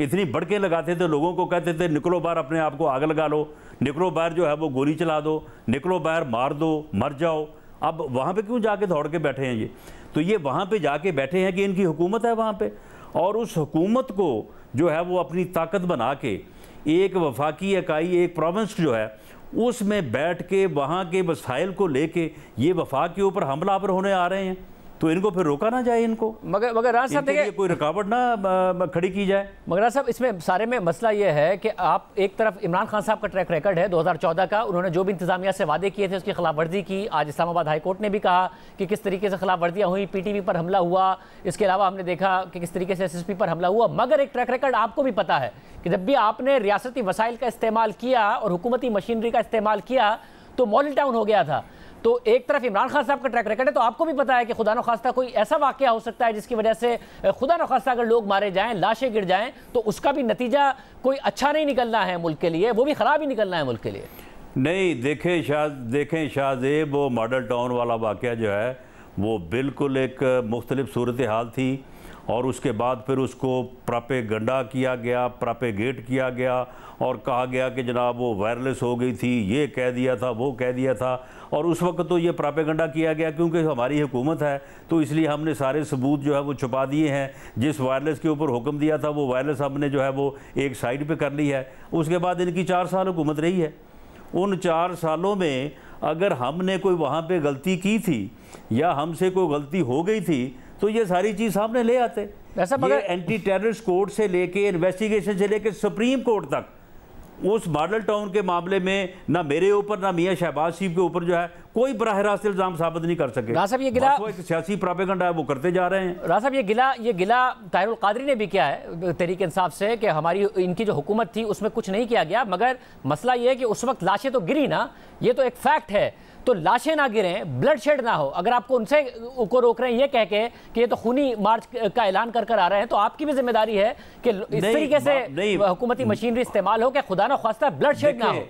इतनी बढ़के लगाते थे, लोगों को कहते थे निकलो बाहर, अपने आप को आग लगा लो, निकलो बाहर जो है वो गोली चला दो, निकलो बाहर मार दो, मर जाओ। अब वहाँ पे क्यों जाके दौड़ के बैठे हैं ये? तो ये वहाँ पे जाके बैठे हैं कि इनकी हुकूमत है वहाँ पे, और उस हुकूमत को जो है वो अपनी ताकत बना के एक वफाकी इकाई, एक प्रोविंस जो है उसमें बैठ के वहाँ के वसाइल को लेके ये वफाक के ऊपर हमलावर होने आ रहे हैं, तो इनको फिर रोका ना जाए इनको, मगर राज साहब देखिए कोई रुकावट ना खड़ी की जाए। मगर राज साहब इसमें सारे में मसला ये है कि आप एक तरफ इमरान खान साहब का ट्रैक रिकॉर्ड है 2014 का, उन्होंने जो भी इंतजामिया से वादे किए थे उसकी खिलाफ वर्जी की। आज इस्लामाबाद हाई कोर्ट ने भी कहा कि किस तरीके से खिलाफ वर्जियाँ हुई, PTV पर हमला हुआ, इसके अलावा हमने देखा कि किस तरीके से SSP पर हमला हुआ। मगर एक ट्रैक रिकॉर्ड आपको भी पता है कि जब भी आपने रियासती वसाइल का इस्तेमाल किया और हुकूमती मशीनरी का इस्तेमाल किया तो मॉडल टाउन हो गया था। तो एक तरफ इमरान खान साहब का ट्रैक रिकॉर्ड है, तो आपको भी पता है कि खुदा न खास्ता कोई ऐसा वाकया हो सकता है जिसकी वजह से खुदा न खास्ता अगर लोग मारे जाएं, लाशें गिर जाएं, तो उसका भी नतीजा कोई अच्छा नहीं निकलना है मुल्क के लिए, वो भी ख़राब ही निकलना है मुल्क के लिए। नहीं, देखें शाहजेब, वो मॉडल टाउन वाला वाकया जो है वो बिल्कुल एक मुख्तलिफ सूरत हाल थी, और उसके बाद फिर उसको प्रोपेगेंडा किया गया, प्रोपेगेट किया गया और कहा गया कि जनाब वो वायरलेस हो गई थी, ये कह दिया था, वो कह दिया था। और उस वक्त तो ये प्रोपेगेंडा किया गया क्योंकि हमारी हुकूमत है, तो इसलिए हमने सारे सबूत जो है वो छुपा दिए हैं। जिस वायरलेस के ऊपर हुक्म दिया था वो वायरलेस हमने जो है वो एक साइड पे कर ली है। उसके बाद इनकी 4 साल हुकूमत रही है। उन 4 सालों में अगर हमने कोई वहाँ पे गलती की थी या हमसे कोई गलती हो गई थी तो ये सारी चीज़ सामने ले आते। ये एंटी टेररिस्ट कोर्ट से लेके इन्वेस्टिगेशन से लेके सुप्रीम कोर्ट तक उस मॉडल टाउन के मामले में ना मेरे ऊपर ना मियां शहबाज शरीफ के ऊपर जो है कोई बराह रास्त इल्जाम साबित नहीं कर सके। राज साहब ये गिला, वो एक सियासी प्रोपेगेंडा है वो करते जा रहे हैं। राज साहब ये गिला ताहिरुल कादरी ने भी किया है तहरीक इंसाफ से कि हमारी इनकी जो हुकूमत थी उसमें कुछ नहीं किया गया। मगर मसला ये है कि उस वक्त लाशें तो गिरी ना, ये तो एक फैक्ट है। तो लाशें ना गिरें, ब्लड शेड ना हो, अगर आपको उनसे को रोक रहे हैं ये कह के कि ये तो खूनी मार्च का ऐलान कर आ रहे हैं, तो आपकी भी जिम्मेदारी है कि इस तरीके से हुकूमती मशीनरी इस्तेमाल हो कि खुदा ना ख्वास्ता ब्लड शेड ना हो।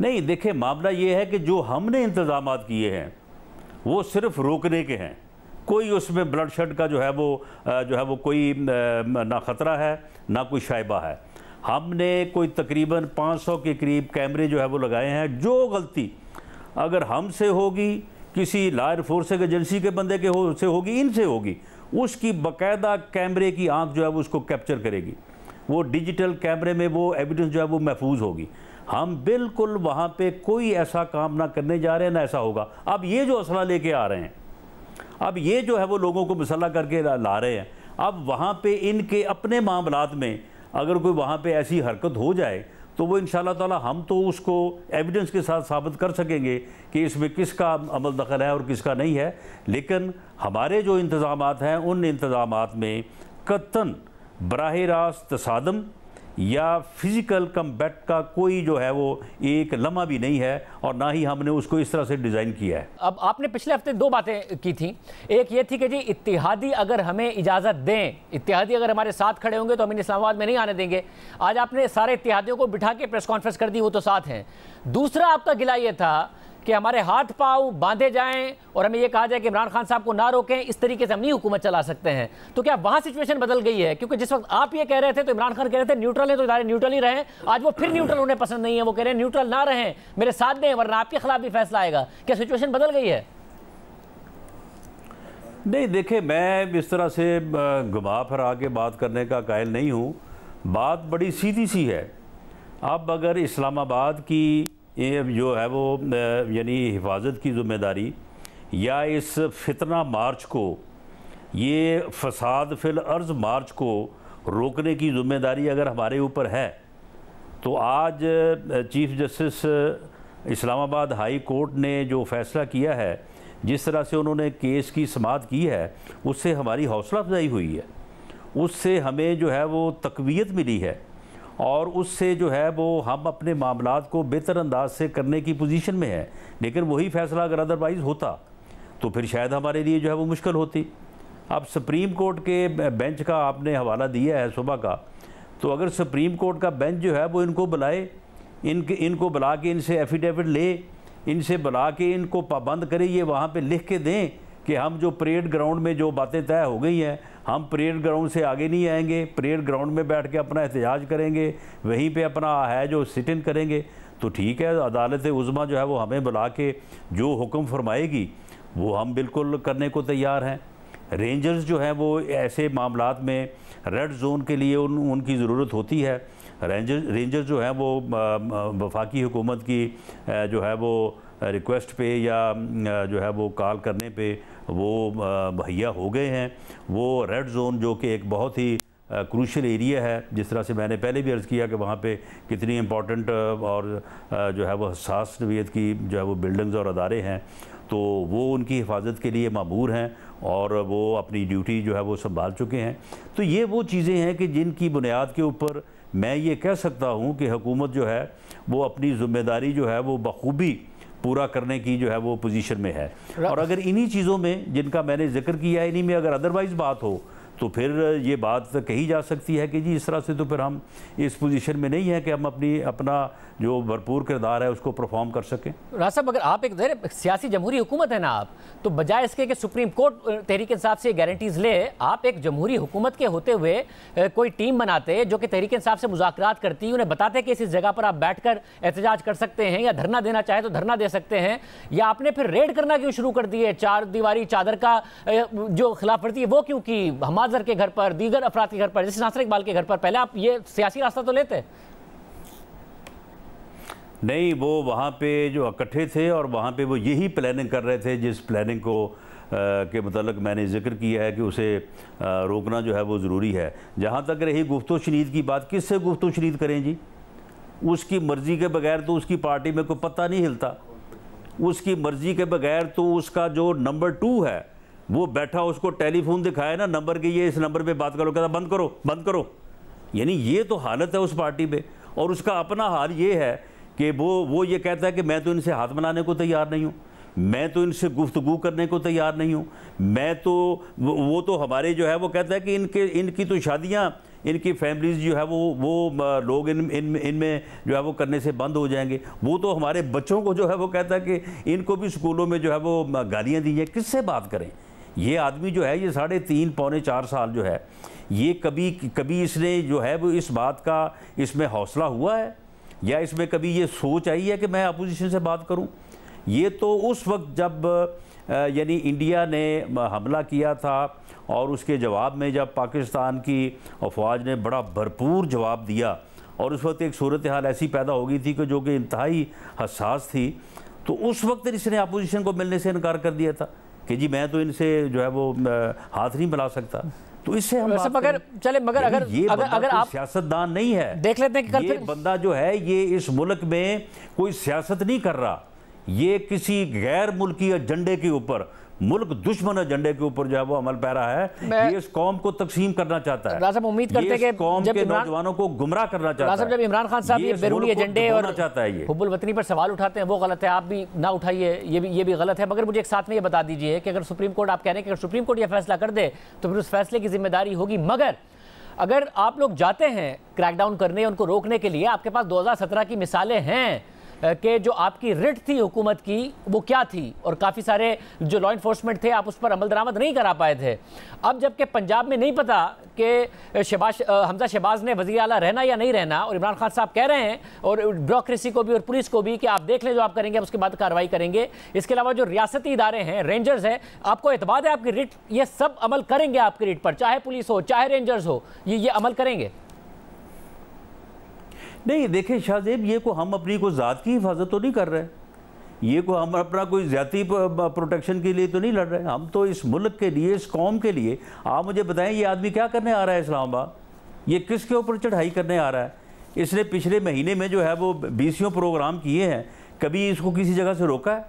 नहीं, देखिए मामला ये है कि जो हमने इंतजामात किए हैं वो सिर्फ रोकने के हैं, कोई उसमें ब्लड शेड का जो है वो कोई ना खतरा है ना कोई शायबा है। हमने कोई तकरीबन 500 के करीब कैमरे जो है वो लगाए हैं। जो गलती अगर हमसे होगी, किसी लॉ इन्फोर्सिंग एजेंसी के बंदे के से होगी, इनसे होगी, उसकी बाकायदा कैमरे की आंख जो है वो उसको कैप्चर करेगी। वो डिजिटल कैमरे में वो एविडेंस जो है वो महफूज होगी। हम बिल्कुल वहाँ पे कोई ऐसा काम ना करने जा रहे हैं, ना ऐसा होगा। अब ये जो असला लेके आ रहे हैं, अब ये जो है वो लोगों को मुसल्ला करके ला रहे हैं, अब वहाँ पे इनके अपने मामलात में अगर कोई वहाँ पे ऐसी हरकत हो जाए तो वो इंशाअल्लाह ताला हम तो उसको एविडेंस के साथ साबित कर सकेंगे कि इसमें किसका अमल दखल है और किसका नहीं है। लेकिन हमारे जो इंतज़ामात हैं उन इंतज़ामात में कतन बराह रास्त तसादम या फिज़िकल कम्बैट का कोई जो है वो एक लम्हा भी नहीं है, और ना ही हमने उसको इस तरह से डिज़ाइन किया है। अब आपने पिछले हफ्ते दो बातें की थी, एक ये थी कि जी इत्तेहादी अगर हमें इजाज़त दें, इत्तेहादी अगर हमारे साथ खड़े होंगे तो हम इस्लामाबाद में नहीं आने देंगे। आज आपने सारे इत्तेहादियों को बिठा के प्रेस कॉन्फ्रेंस कर दी, वो तो साथ हैं। दूसरा आपका गिला ये था कि हमारे हाथ पाँव बांधे जाएं और हमें यह कहा जाए कि इमरान खान साहब को ना रोकें, इस तरीके से हम नहीं हुकूमत चला सकते हैं। तो क्या वहां सिचुएशन बदल गई है? क्योंकि जिस वक्त आप ये कह रहे थे तो इमरान खान कह रहे थे न्यूट्रल है तो इदारे न्यूट्रल ही रहें, आज वो फिर न्यूट्रल उन्हें पसंद नहीं है, वो कह रहे हैं न्यूट्रल ना रहें, मेरे साथ दें वरना आपके खिलाफ भी फैसला आएगा। क्या सिचुएशन बदल गई है? नहीं, देखे, मैं इस तरह से घुमा फिरा के बात करने का कायल नहीं हूँ। बात बड़ी सीधी सी है। अब अगर इस्लामाबाद की ये जो है वो यानी हिफाजत की ज़िम्मेदारी या इस फितना मार्च को, ये फसाद फिल अर्ज़ मार्च को रोकने की ज़िम्मेदारी अगर हमारे ऊपर है, तो आज chief justice Islamabad high court ने जो फ़ैसला किया है, जिस तरह से उन्होंने केस की समाअत की है, उससे हमारी हौसला अफजाई हुई है, उससे हमें जो है वो तक़वियत मिली है, और उससे जो है वो हम अपने मामलात को बेहतर अंदाज से करने की पोजीशन में है। लेकिन वही फ़ैसला अगर अदरवाइज़ होता तो फिर शायद हमारे लिए जो है वो मुश्किल होती। अब सुप्रीम कोर्ट के बेंच का आपने हवाला दिया है सुबह का, तो अगर सुप्रीम कोर्ट का बेंच जो है वो इनको बुलाए, इनको बुला के इनसे एफिडेविट ले, इनसे बुला के इनको पाबंद करे, ये वहाँ पर लिख के दें कि हम जो परेड ग्राउंड में जो बातें तय हो गई हैं, हम परेड ग्राउंड से आगे नहीं आएंगे, परेड ग्राउंड में बैठ के अपना एहतजाज करेंगे, वहीं पे अपना है जो सिट इन करेंगे, तो ठीक है। अदालत उज़्मा जो है वो हमें बुला के जो हुक्म फरमाएगी वो हम बिल्कुल करने को तैयार हैं। रेंजर्स जो हैं वो ऐसे मामलात में रेड जोन के लिए उनकी ज़रूरत होती है। रेंजर्स जो हैं वो वफाकी हुकूमत की जो है वो रिक्वेस्ट पे या जो है वो कॉल करने पे वो मुहैया हो गए हैं। वो रेड जोन जो कि एक बहुत ही क्रूशल एरिया है, जिस तरह से मैंने पहले भी अर्ज़ किया कि वहाँ पे कितनी इम्पोर्टेंट और जो है वो हसास नवीयत की जो है वो बिल्डिंग्स और अदारे हैं, तो वो उनकी हिफाजत के लिए मामूर हैं और वो अपनी ड्यूटी जो है वो संभाल चुके हैं। तो ये वो चीज़ें हैं कि जिनकी बुनियाद के ऊपर मैं ये कह सकता हूँ कि हुकूमत जो है वो अपनी ज़िम्मेदारी जो है वो बखूबी पूरा करने की जो है वो पोजीशन में है। और अगर इन्हीं चीज़ों में जिनका मैंने जिक्र किया है, इन्हीं में अगर अदरवाइज़ बात हो तो फिर ये बात कही जा सकती है कि जी इस तरह से तो फिर हम इस पोजीशन में नहीं है कि हम अपना जो भरपूर किरदार है उसको परफॉर्म कर सकें। राज साहब, अगर आप एक सियासी जमहूरी हुकूमत है ना आप, तो बजाय इसके कि सुप्रीम कोर्ट तहरीक इंसाफ से गारंटीज ले, आप एक जमहूरी हुकूमत के होते हुए कोई टीम बनाते जो कि तहरीक इंसाफ से मुज़ाकरात करती, उन्हें बताते कि इस जगह पर आप बैठकर एहतजाज कर सकते हैं या धरना देना चाहे तो धरना दे सकते हैं, या आपने फिर रेड करना क्यों शुरू कर दिए? चार दीवारी चादर का जो खिलाफ वर्जी है वो क्यों की? हमाजर के घर पर, दीगर अफराद के घर पर, जैसे नासिर इकबाल के घर पर? पहले आप ये सियासी रास्ता तो लेते। नहीं, वो वहाँ पे जो इकट्ठे थे और वहाँ पे वो यही प्लानिंग कर रहे थे जिस प्लानिंग को के मतलब मैंने जिक्र किया है कि उसे रोकना जो है वो ज़रूरी है। जहाँ तक रही गुफ्तो शनीद की बात, किससे गुफ्तो शनीद करें जी? उसकी मर्ज़ी के बगैर तो उसकी पार्टी में कोई पता नहीं हिलता। उसकी मर्ज़ी के बगैर तो उसका जो नंबर 2 है वो बैठा, उसको टेलीफोन दिखाया ना नंबर के, ये इस नंबर पे बात करो, कहता बंद करो बंद करो। यानी ये तो हालत है उस पार्टी में। और उसका अपना हाल ये है कि वो ये कहता है कि मैं तो इनसे हाथ मिलाने को तैयार नहीं हूँ, मैं तो इनसे गुफ्तगू करने को तैयार नहीं हूँ, मैं तो वो तो हमारे जो है वो कहता है कि इनकी तो शादियाँ, इनकी फैमिलीज़ जो है वो लोग इनमें जो है वो करने से बंद हो जाएंगे। वो तो हमारे बच्चों को जो है वो कहता है कि इनको भी स्कूलों में जो है वो गालियाँ दी हैं। किससे बात करें? ये आदमी जो है ये 3.5 पौने 4 साल जो है, ये कभी इसने जो है वो इस बात का इसमें हौसला हुआ है या इसमें कभी ये सोच आई है कि मैं अपोजिशन से बात करूं? ये तो उस वक्त जब यानी इंडिया ने हमला किया था और उसके जवाब में जब पाकिस्तान की अफवाज ने बड़ा भरपूर जवाब दिया और उस वक्त एक सूरत हाल ऐसी पैदा हो गई थी कि जो कि इंतहाई हसास थी, तो उस वक्त इसने अपोजिशन को मिलने से इनकार कर दिया था कि जी मैं तो इनसे जो है वो हाथ नहीं मिला सकता। तो इससे हम मगर चले मगर अगर आप सियासतदान नहीं है, देख लेते हैं कि कल ये बंदा जो है ये इस मुल्क में कोई सियासत नहीं कर रहा, ये किसी गैर मुल्की एजेंडे के ऊपर, मुल्क दुश्मन एजेंडे के ऊपर जो है वो अमल पैरा है। ये इस कौम को तकसीम करना चाहता है। राजा उम्मीद करते हैं कि कौम के नौजवानों को गुमराह करना चाहता है। जब इमरान खान साहब ये बैरूनी एजेंडे और चाहता है, ये हुब्बुल वतनी पर सवाल उठाते हैं, वो गलत है, आप भी ना उठाइए, ये भी गलत है। मगर मुझे एक साथ में ये बता दीजिए कि अगर सुप्रीम कोर्ट, आप कह रहे हैं कि अगर सुप्रीम कोर्ट ये फैसला कर दे तो फिर उस फैसले की जिम्मेदारी होगी, मगर अगर आप लोग जाते हैं क्रैकडाउन करने, उनको रोकने के लिए, आपके पास 2017 की मिसालें हैं कि जो आपकी रिट थी हुकूमत की वो क्या थी, और काफ़ी सारे जो लॉ इन्फोर्समेंट थे आप उस पर अमल दरामद नहीं करा पाए थे। अब जबकि पंजाब में नहीं पता कि हमजा शहबाज ने वज़ीर आला रहना या नहीं रहना, और इमरान खान साहब कह रहे हैं और ब्यूरोक्रेसी को भी और पुलिस को भी कि आप देख लें जो आप करेंगे, उसके बाद कार्रवाई करेंगे। इसके अलावा जो रियासती इदारे हैं, रेंजर्स हैं, आपको एतबार है आपकी रिट, ये सब अमल करेंगे आपकी रिट पर, चाहे पुलिस हो चाहे रेंजर्स हो, ये अमल करेंगे? नहीं, देखिए शाहजेब, ये को हम अपनी कोई ज़ात की हिफाजत तो नहीं कर रहे, ये को हम अपना कोई ज़्यादा प्रोटेक्शन के लिए तो नहीं लड़ रहे, हम तो इस मुल्क के लिए, इस कौम के लिए। आप मुझे बताएं ये आदमी क्या करने आ रहा है इस्लामाबाद, ये किसके ऊपर चढ़ाई करने आ रहा है? इसने पिछले महीने में जो है वो 20 प्रोग्राम किए हैं, कभी इसको किसी जगह से रोका है?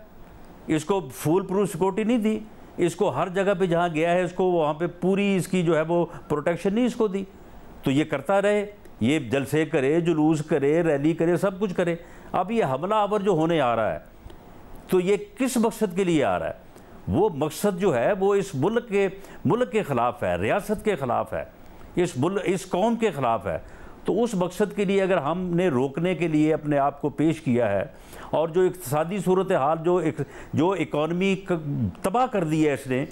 इसको फुल प्रूफ सिक्योरिटी नहीं दी, इसको हर जगह पर जहाँ गया है इसको वहाँ पर पूरी इसकी जो है वो प्रोटेक्शन नहीं इसको दी। तो ये करता रहे, ये जलसे करे, जुलूस करे, रैली करे, सब कुछ करे। अब ये हमला आवर जो होने आ रहा है, तो ये किस मकसद के लिए आ रहा है? वो मकसद जो है वो इस मुल्क के ख़िलाफ़ है, रियासत के ख़िलाफ़ है, इस कौम के ख़िलाफ़ है। तो उस मकसद के लिए अगर हमने रोकने के लिए अपने आप को पेश किया है, और जो इक़्तिसादी सूरत हाल जो इकॉनमी तबाह कर दी है इसने,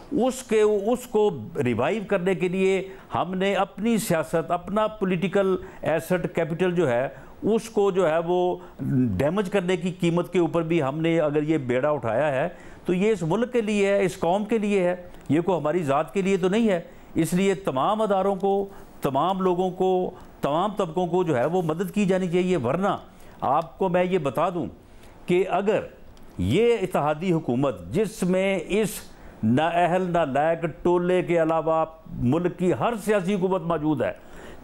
उसको रिवाइव करने के लिए हमने अपनी सियासत, अपना पॉलिटिकल एसेट कैपिटल जो है उसको जो है वो डैमेज करने की कीमत के ऊपर भी हमने अगर ये बेड़ा उठाया है, तो ये इस मुल्क के लिए है, इस कौम के लिए है, ये को हमारी ज़ात के लिए तो नहीं है। इसलिए तमाम अदारों को, तमाम लोगों को, तमाम तबकों को जो है वो मदद की जानी चाहिए। वरना आपको मैं ये बता दूँ कि अगर ये इत्तेहादी हुकूमत जिसमें इस नाअहल नालायक टोले के अलावा मुल्क की हर सियासी हुकूमत मौजूद है,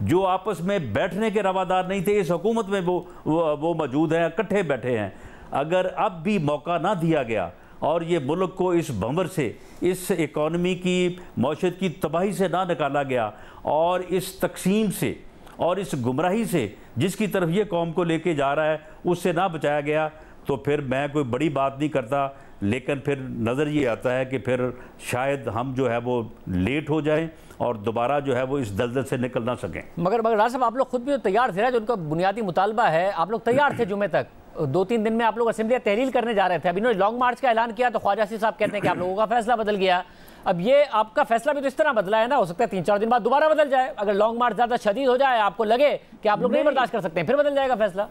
जो आपस में बैठने के रवादार नहीं थे, इस हुकूमत में वो मौजूद हैं, इकट्ठे बैठे हैं। अगर अब भी मौका ना दिया गया और ये मुल्क को इस भंवर से, इस इकॉनमी की मौशत की तबाही से ना निकाला गया, और इस तकसीम से और इस गुमराही से जिसकी तरफ ये कौम को लेके जा रहा है उससे ना बचाया गया, तो फिर मैं कोई बड़ी बात नहीं करता। लेकिन फिर नज़र ये आता है कि फिर शायद हम जो है वो लेट हो जाएं और दोबारा जो है वो इस दलदल से निकल ना सकें। मगर राजा साहब, आप लोग खुद भी तो तैयार थे, जो उनका बुनियादी मुतालबा है, आप लोग तैयार थे जुमे तक, 2-3 दिन में आप लोग असेंबली तहरील करने जा रहे थे। अभी इन्होंने लॉन्ग मार्च का ऐलान किया तो ख्वाजा सिंह साहब कहते हैं कि आप लोगों का फैसला बदल गया। अब ये आपका फैसला भी तो इस तरह बदला है ना, हो सकता है 3-4 दिन बाद दोबारा बदल जाए। अगर लॉन्ग मार्च ज़्यादा शदीद हो जाए, आपको लगे कि आप लोग नहीं बर्दाश्त कर सकते हैं, फिर बदल जाएगा फैसला।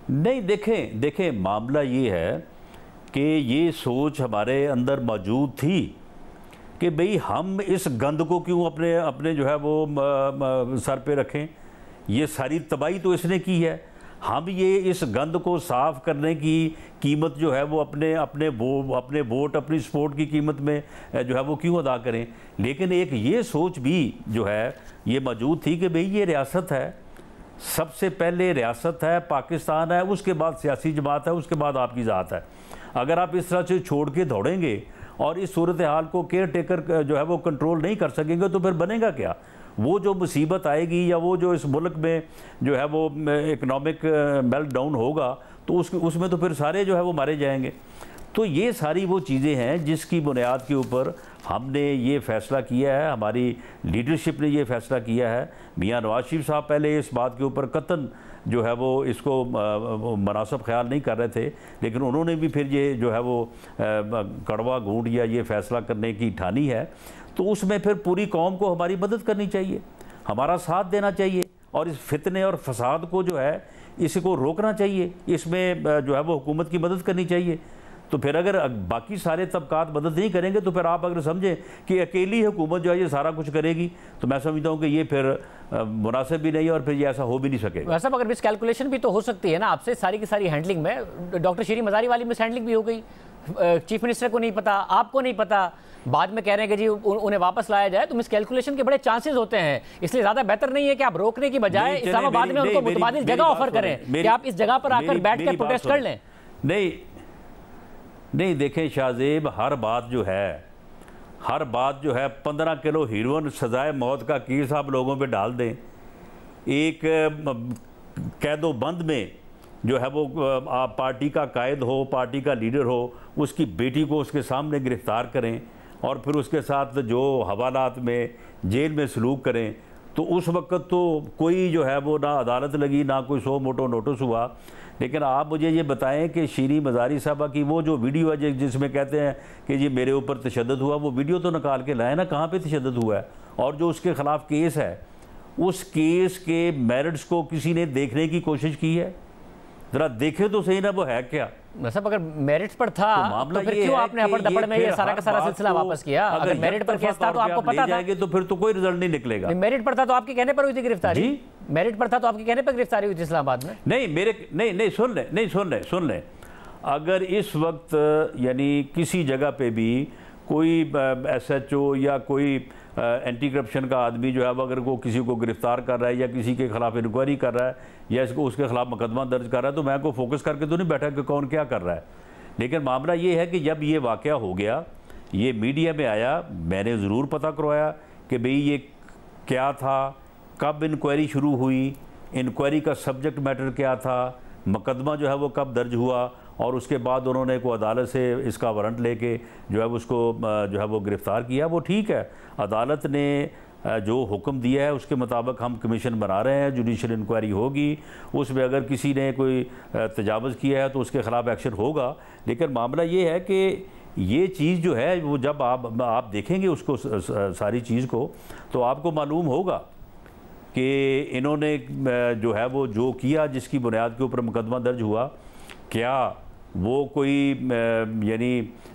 नहीं, देखें मामला ये है कि ये सोच हमारे अंदर मौजूद थी कि भाई हम इस गंद को क्यों अपने जो है वो सर पे रखें। ये सारी तबाही तो इसने की है, हम ये इस गंद को साफ़ करने की कीमत जो है वो अपने वोट, अपनी सपोर्ट की कीमत में जो है वो क्यों अदा करें। लेकिन एक ये सोच भी जो है ये मौजूद थी कि भाई ये रियासत है, सबसे पहले रियासत है, पाकिस्तान है, उसके बाद सियासी जमात है, उसके बाद आपकी ज़ात है। अगर आप इस तरह से छोड़ के दौड़ेंगे और इस सूरत हाल को केयर टेकर जो है वो कंट्रोल नहीं कर सकेंगे, तो फिर बनेगा क्या? वो जो मुसीबत आएगी या वो जो इस मुल्क में जो है वो इकनॉमिक मेल्ट डाउन होगा, तो उसमें तो फिर सारे जो है वो मारे जाएंगे। तो ये सारी वो चीज़ें हैं जिसकी बुनियाद के ऊपर हमने ये फ़ैसला किया है, हमारी लीडरशिप ने ये फ़ैसला किया है। मियां नवाज शरीफ साहब पहले इस बात के ऊपर कतन जो है वो इसको मुनासिब ख्याल नहीं कर रहे थे, लेकिन उन्होंने भी फिर ये जो है वो कड़वा घूंट या ये फ़ैसला करने की ठानी है। तो उसमें फिर पूरी कौम को हमारी मदद करनी चाहिए, हमारा साथ देना चाहिए, और इस फितने और फसाद को जो है इसको रोकना चाहिए, इसमें जो है वो हुकूमत की मदद करनी चाहिए। तो फिर अगर बाकी सारे तबकात मदद नहीं करेंगे तो फिर आप अगर समझें कि अकेली हुकूमत जो है ये सारा कुछ करेगी, तो मैं समझता हूँ कि ये फिर मुनासिब भी नहीं है और फिर ये ऐसा हो भी नहीं सकेगा। वैसे अगर मिस कैलकुलेशन भी तो हो सकती है ना आपसे, सारी की सारी हैंडलिंग में डॉक्टर शीरी मज़ारी वाली मिस हैंडलिंग भी हो गई, चीफ मिनिस्टर को नहीं पता, आपको नहीं पता, बाद में कह रहे हैं कि जी उन्हें वापस लाया जाए, तो मिस कैलकुलेशन के बड़े चांसेस होते हैं। इसलिए ज़्यादा बेहतर नहीं है कि आप रोकने की बजाय इस्लामाबाद में उनको मुतबादिल जगह ऑफर करें कि आप इस जगह पर आकर बैठ कर प्रोटेस्ट कर लें। नहीं देखें शाहजेब, हर बात जो है 15 किलो हीरोइन सजाए मौत का केस आप लोगों पे डाल दें, एक कैदो बंद में जो है वो आप पार्टी का कायद हो, पार्टी का लीडर हो, उसकी बेटी को उसके सामने गिरफ्तार करें और फिर उसके साथ जो हवालात में जेल में सलूक करें, तो उस वक्त तो कोई जो है वो ना अदालत लगी ना कोई सो मोटो नोटिस हुआ। लेकिन आप मुझे ये बताएं कि शीरी मज़ारी साहबा की वो जो वीडियो है जिसमें कहते हैं कि जी मेरे ऊपर तशद्दुद हुआ, वो वीडियो तो निकाल के लाए ना, कहाँ पे तशद्दुद हुआ है, और जो उसके ख़िलाफ़ केस है उस केस के मेरिट्स को किसी ने देखने की कोशिश की है? ज़रा देखे तो सही ना वो है क्या। मतलब अगर मेरिट पर था तो फिर क्यों आपने अपर दपड़ में ये सारा का सारा सिलसिला वापस किया? अगर मेरिट पर केस था तो आपको पता था तो फिर तो कोई रिजल्ट नहीं निकलेगा। मेरिट पर था तो आपके कहने पर हुई थी गिरफ्तारी, मेरिट पर था तो आपके कहने पर गिरफ्तारी हुई थी इस्लामाबाद में। नहीं सुन ले, अगर इस वक्त यानी किसी जगह पे भी कोई SHO या कोई एंटी करप्शन का आदमी जो है वो अगर वो किसी को गिरफ्तार कर रहा है या किसी के खिलाफ इंक्वायरी कर रहा है या इसको उसके खिलाफ मुकदमा दर्ज कर रहा है, तो मैं को फोकस करके तो नहीं बैठा कि कौन क्या कर रहा है। लेकिन मामला ये है कि जब ये वाक़या हो गया, ये मीडिया में आया, मैंने ज़रूर पता करवाया कि भाई ये क्या था, कब इंक्वायरी शुरू हुई, इंक्वायरी का सब्जेक्ट मैटर क्या था, मुकदमा जो है वो कब दर्ज हुआ, और उसके बाद उन्होंने को अदालत से इसका वारंट लेके जो है उसको जो है वो गिरफ़्तार किया। वो ठीक है, अदालत ने जो हुक्म दिया है उसके मुताबिक हम कमीशन बना रहे हैं, जुडिशल इंक्वायरी होगी, उसमें अगर किसी ने कोई तजावज़ किया है तो उसके ख़िलाफ़ एक्शन होगा। लेकिन मामला ये है कि ये चीज़ जो है वो जब आप देखेंगे उसको सारी चीज़ को, तो आपको मालूम होगा कि इन्होंने जो है वो जो किया, जिसकी बुनियाद के ऊपर मुकदमा दर्ज हुआ, क्या वो कोई यानी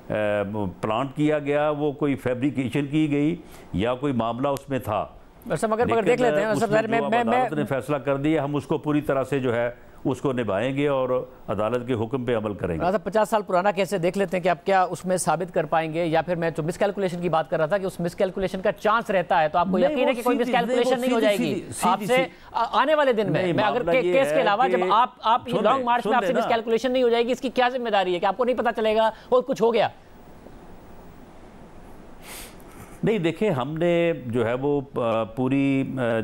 प्लांट किया गया, वो कोई फैब्रिकेशन की गई या कोई मामला उसमें था। मगर देख लेते हैं अदालत ने फैसला कर दिया, हम उसको पूरी तरह से जो है उसको निभाएंगे और अदालत के हुक्म पे अमल करेंगे। 50 साल पुराना केस देख लेते हैं कि आप क्या उसमें साबित कर पाएंगे, या फिर मैं जो मिसकैलकुलेशन की बात कर रहा था कि उस मिसकैलकुलेशन का चांस रहता है, तो आपको यकीन है कि कोई मिसकैलकुलेशन नहीं हो जाएगी आपसे आने वाले दिन में? मैं अगर केस के अलावा जब आप लॉन्ग मार्च में आपसे मिसकैलकुलेशन नहीं हो जाएगी, इसकी क्या जिम्मेदारी है कि आपको नहीं पता चलेगा और कुछ हो गया? नहीं देखें, हमने जो है वो पूरी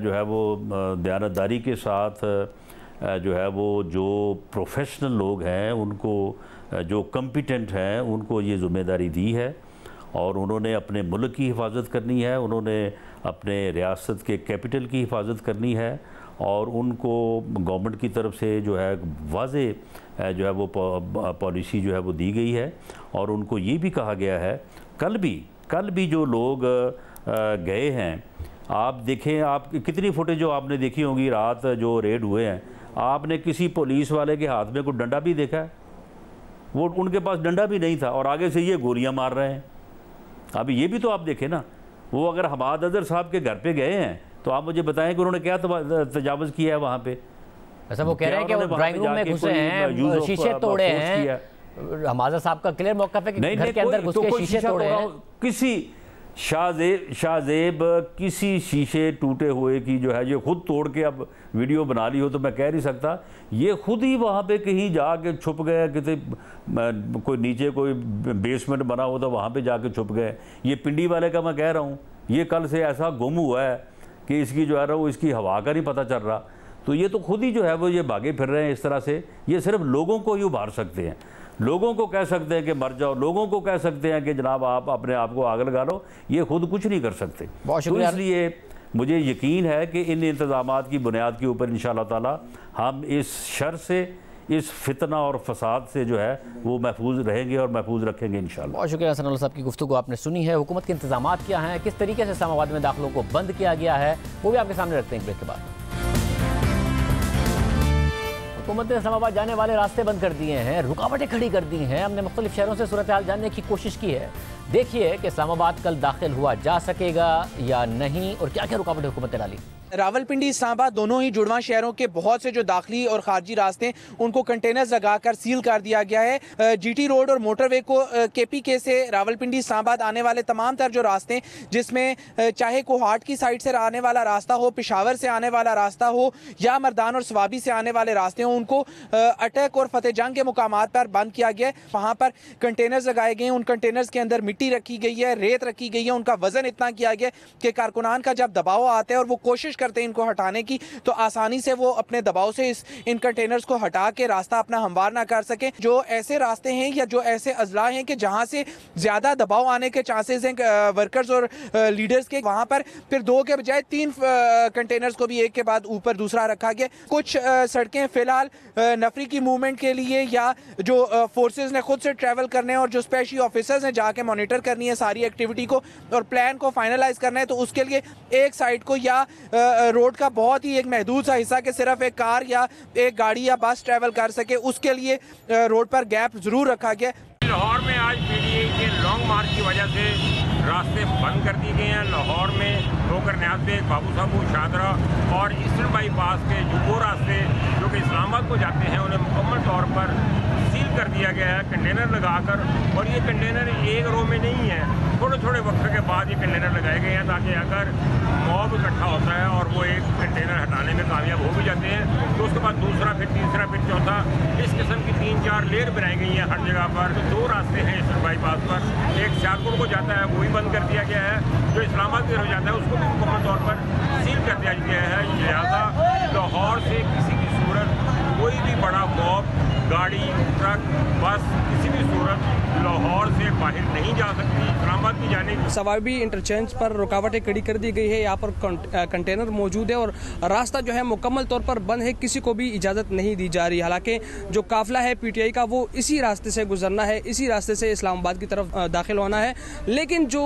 जो है वो दयानतदारी के साथ जो है वो जो प्रोफेशनल लोग हैं उनको, जो कम्पिटेंट हैं उनको ये ज़िम्मेदारी दी है, और उन्होंने अपने मुल्क की हिफाजत करनी है, उन्होंने अपने रियासत के कैपिटल की हिफाजत करनी है, और उनको गवर्नमेंट की तरफ से जो है वाज़े जो है वो पॉलिसी जो है वो दी गई है। और उनको ये भी कहा गया है, कल भी जो लोग गए हैं, आप देखें, आप कितनी फुटेज जो आपने देखी होंगी रात जो रेड हुए हैं, आपने किसी पुलिस वाले के हाथ में कोई डंडा भी देखा है? वो उनके पास डंडा भी नहीं था और आगे से ये गोलियां मार रहे हैं। अभी ये भी तो आप देखें ना, वो अगर हमाद अजहर साहब के घर पे गए हैं तो आप मुझे बताएं कि उन्होंने क्या तजावज़ किया है वहाँ पे। ऐसा वो कह रहे हैं कि वो ड्राइंग रूम में घुसे हैं, शीशे तोड़े हैं, हमाजा साहब का क्लियर मौका पे कि घर के अंदर घुस के शीशे तोड़े हैं। किसी शाहजेब किसी शीशे टूटे हुए की जो है ये खुद तोड़ के अब वीडियो बना ली हो तो मैं कह नहीं सकता, ये खुद ही वहाँ पे कहीं जाके छुप गए, किसी कोई नीचे कोई बेसमेंट बना हो तो वहाँ पे जाके छुप गए। ये पिंडी वाले का मैं कह रहा हूँ, ये कल से ऐसा गुम हुआ है कि इसकी जो है वो इसकी हवा का नहीं पता चल रहा। तो ये तो खुद ही जो है वो ये भागे फिर रहे हैं इस तरह से। ये सिर्फ लोगों को ही उभार सकते हैं, लोगों को कह सकते हैं कि मर जाओ, लोगों को कह सकते हैं कि जनाब आप अपने आप को आग लगा लो, ये खुद कुछ नहीं कर सकते। तो इसलिए मुझे यकीन है कि इन इंतजामात की बुनियाद के ऊपर इंशाअल्लाह ताला हम इस शर से, इस फितना और फसाद से जो है वो महफूज रहेंगे और महफूज रखेंगे इंशाअल्लाह। बहुत शुक्रिया हसन साहब की गुफ्तगू आपने सुनी है। हुकूमत के इंतजामात क्या हैं, किस तरीके से इस्लामाबाद में दाखिलों को बंद किया गया है, वो भी आपके सामने रखते हैं ब्रेक के बाद। हुकूमत ने इस्लामाबाद जाने वाले रास्ते बंद कर दिए हैं, रुकावटें खड़ी कर दी हैं। हमने मुख्तलिफ शहरों से सूरत हाल जानने की कोशिश की है। देखिए कि इस्लामाबाद कल दाखिल हुआ जा सकेगा या नहीं और क्या क्या रुकावटें हुकूमत ने डाली। रावलपिंडी इस्लामाबाद दोनों ही जुड़वा शहरों के बहुत से जो दाखिली और खारजी रास्ते हैं उनको कंटेनर्स लगाकर सील कर दिया गया है। जीटी रोड और मोटरवे को केपीके से रावलपिंडी इस्लामाबाद आने वाले तमाम तर जो रास्ते हैं, जिसमें चाहे कोहाट की साइड से आने वाला रास्ता हो, पेशावर से आने वाला रास्ता हो या मर्दान और सवाबी से आने वाले रास्ते हों, उनको अटक और फतेह जंग के मुकामात पर बंद किया गया है। वहाँ पर कंटेनर्स लगाए गए हैं, उन कंटेनर्स के अंदर मिट्टी रखी गई है, रेत रखी गई है, उनका वजन इतना किया गया कि कारकुनान का जब दबाव आता है और वो कोशिश करते हैं इनको हटाने की, तो आसानी से वो अपने दबाव से इन कंटेनर्स को हटा के रास्ता अपना हमवार ना कर सके। जो ऐसे रास्ते हैं या जो ऐसे अजला हैं कि जहां से ज्यादा दबाव आने के चांसेस हैं वर्कर्स और लीडर्स के, वहां पर फिर 2 के बजाय 3 कंटेनर्स को भी एक के बाद ऊपर दूसरा रखा गया। कुछ सड़कें फिलहाल नफरी की मूवमेंट के लिए या जो फोर्सेज ने खुद से ट्रैवल करने और जो स्पेशल ऑफिसर्स हैं जाके मॉनिटर करनी है सारी एक्टिविटी को और प्लान को फाइनलाइज करना है, तो उसके लिए एक साइड को या रोड का बहुत ही एक महदूद सा हिस्सा कि सिर्फ एक कार या एक गाड़ी या बस ट्रैवल कर सके, उसके लिए रोड पर गैप जरूर रखा गया। लाहौर में आज पीटीआई के लॉन्ग मार्च की वजह से रास्ते बंद कर दिए गए हैं। लाहौर में ठोकर न्याज बेग, बाबू साहू, शादरा और ईस्टर्न बाईपास के जो वो रास्ते जो कि इस्लामाबाद को जाते हैं उन्हें मुकम्मल तौर पर सील कर दिया गया है कंटेनर लगाकर। और ये कंटेनर एक रो में नहीं है, थोड़े थोड़े वक्त के बाद ये कंटेनर लगाए गए हैं ताकि अगर मॉब इकट्ठा होता है और वो एक कंटेनर हटाने में कामयाब हो भी जाते हैं तो उसके बाद दूसरा, फिर तीसरा, फिर चौथा, इस किस्म की 3-4 लेयर बनाई गई हैं हर जगह पर। तो 2 रास्ते हैं ईस्टर्न बाईपास पर, एक शाहपुर को जाता है वो भी बंद कर दिया गया है, जो इस्लामाबाद की तरफ जाता है उसको भी मुकम्मल तौर पर सील कर दिया गया है। लिहाजा लाहौर से किसी भी सूरत कोई भी बड़ा मॉब, गाड़ी, ट्रक, बस किसी भी सूरत लाहौर से बाहर नहीं जा सकती इस्लामाबाद की जानिब। सवाबी इंटरचेंज पर रुकावटें खड़ी कर दी गई है। यहाँ पर कंटेनर मौजूद है और रास्ता जो है मुकम्मल तौर पर बंद है, किसी को भी इजाज़त नहीं दी जा रही। हालांकि जो काफिला है पीटीआई का वो इसी रास्ते से गुजरना है, इसी रास्ते से इस्लामाबाद की तरफ दाखिल होना है। लेकिन जो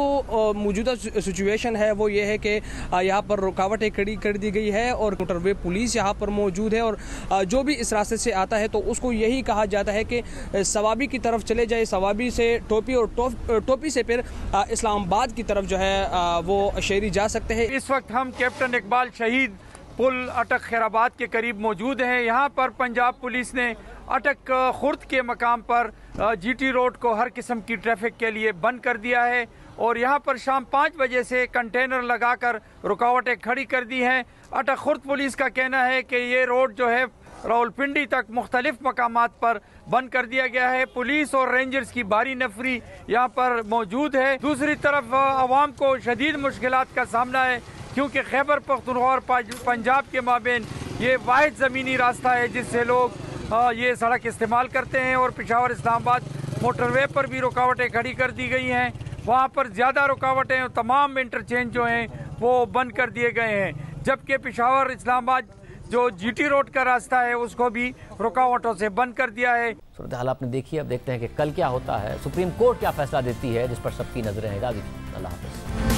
मौजूदा सिचुएशन है वो ये है कि यहाँ पर रुकावटें खड़ी कर दी गई है और मोटरवे पुलिस यहाँ पर मौजूद है और जो भी इस रास्ते से आता है तो उसको यही कहा जाता है कि सवाबी की तरफ चले जाए, सवाबी से टोपी और टोपी से फिर इस्लामाबाद की तरफ जो है वो शहरी जा सकते हैं। इस वक्त हम कैप्टन इकबाल शहीद पुल अटक खैराबाद के करीब मौजूद हैं। यहाँ पर पंजाब पुलिस ने अटक खुर्द के मकाम पर जीटी रोड को हर किस्म की ट्रैफिक के लिए बंद कर दिया है और यहाँ पर शाम 5 बजे से कंटेनर लगाकर रुकावटें खड़ी कर दी हैं। अटक खुर्द पुलिस का कहना है कि ये रोड जो है रावलपिंडी तक मुख्तलिफ मकामात पर बंद कर दिया गया है। पुलिस और रेंजर्स की भारी नफरी यहाँ पर मौजूद है। दूसरी तरफ आवाम को शदीद मुश्किलात का सामना है क्योंकि खैबर पख्तूनख्वा और पंजाब के माबेन ये वाहिद ज़मीनी रास्ता है जिससे लोग ये सड़क इस्तेमाल करते हैं और पेशावर इस्लामाबाद मोटरवे पर भी रुकावटें खड़ी कर दी गई हैं। वहाँ पर ज़्यादा रुकावटें और तमाम इंटरचेंज जो हैं वो बंद कर दिए गए हैं, जबकि पेशावर इस्लामाबाद जो जीटी रोड का रास्ता है उसको भी रुकावटों से बंद कर दिया है। सूरत हाल आपने देखी, अब देखते हैं कि कल क्या होता है, सुप्रीम कोर्ट क्या फैसला देती है जिस पर सबकी नजरें हैं। अल्लाह हाफ़िज़।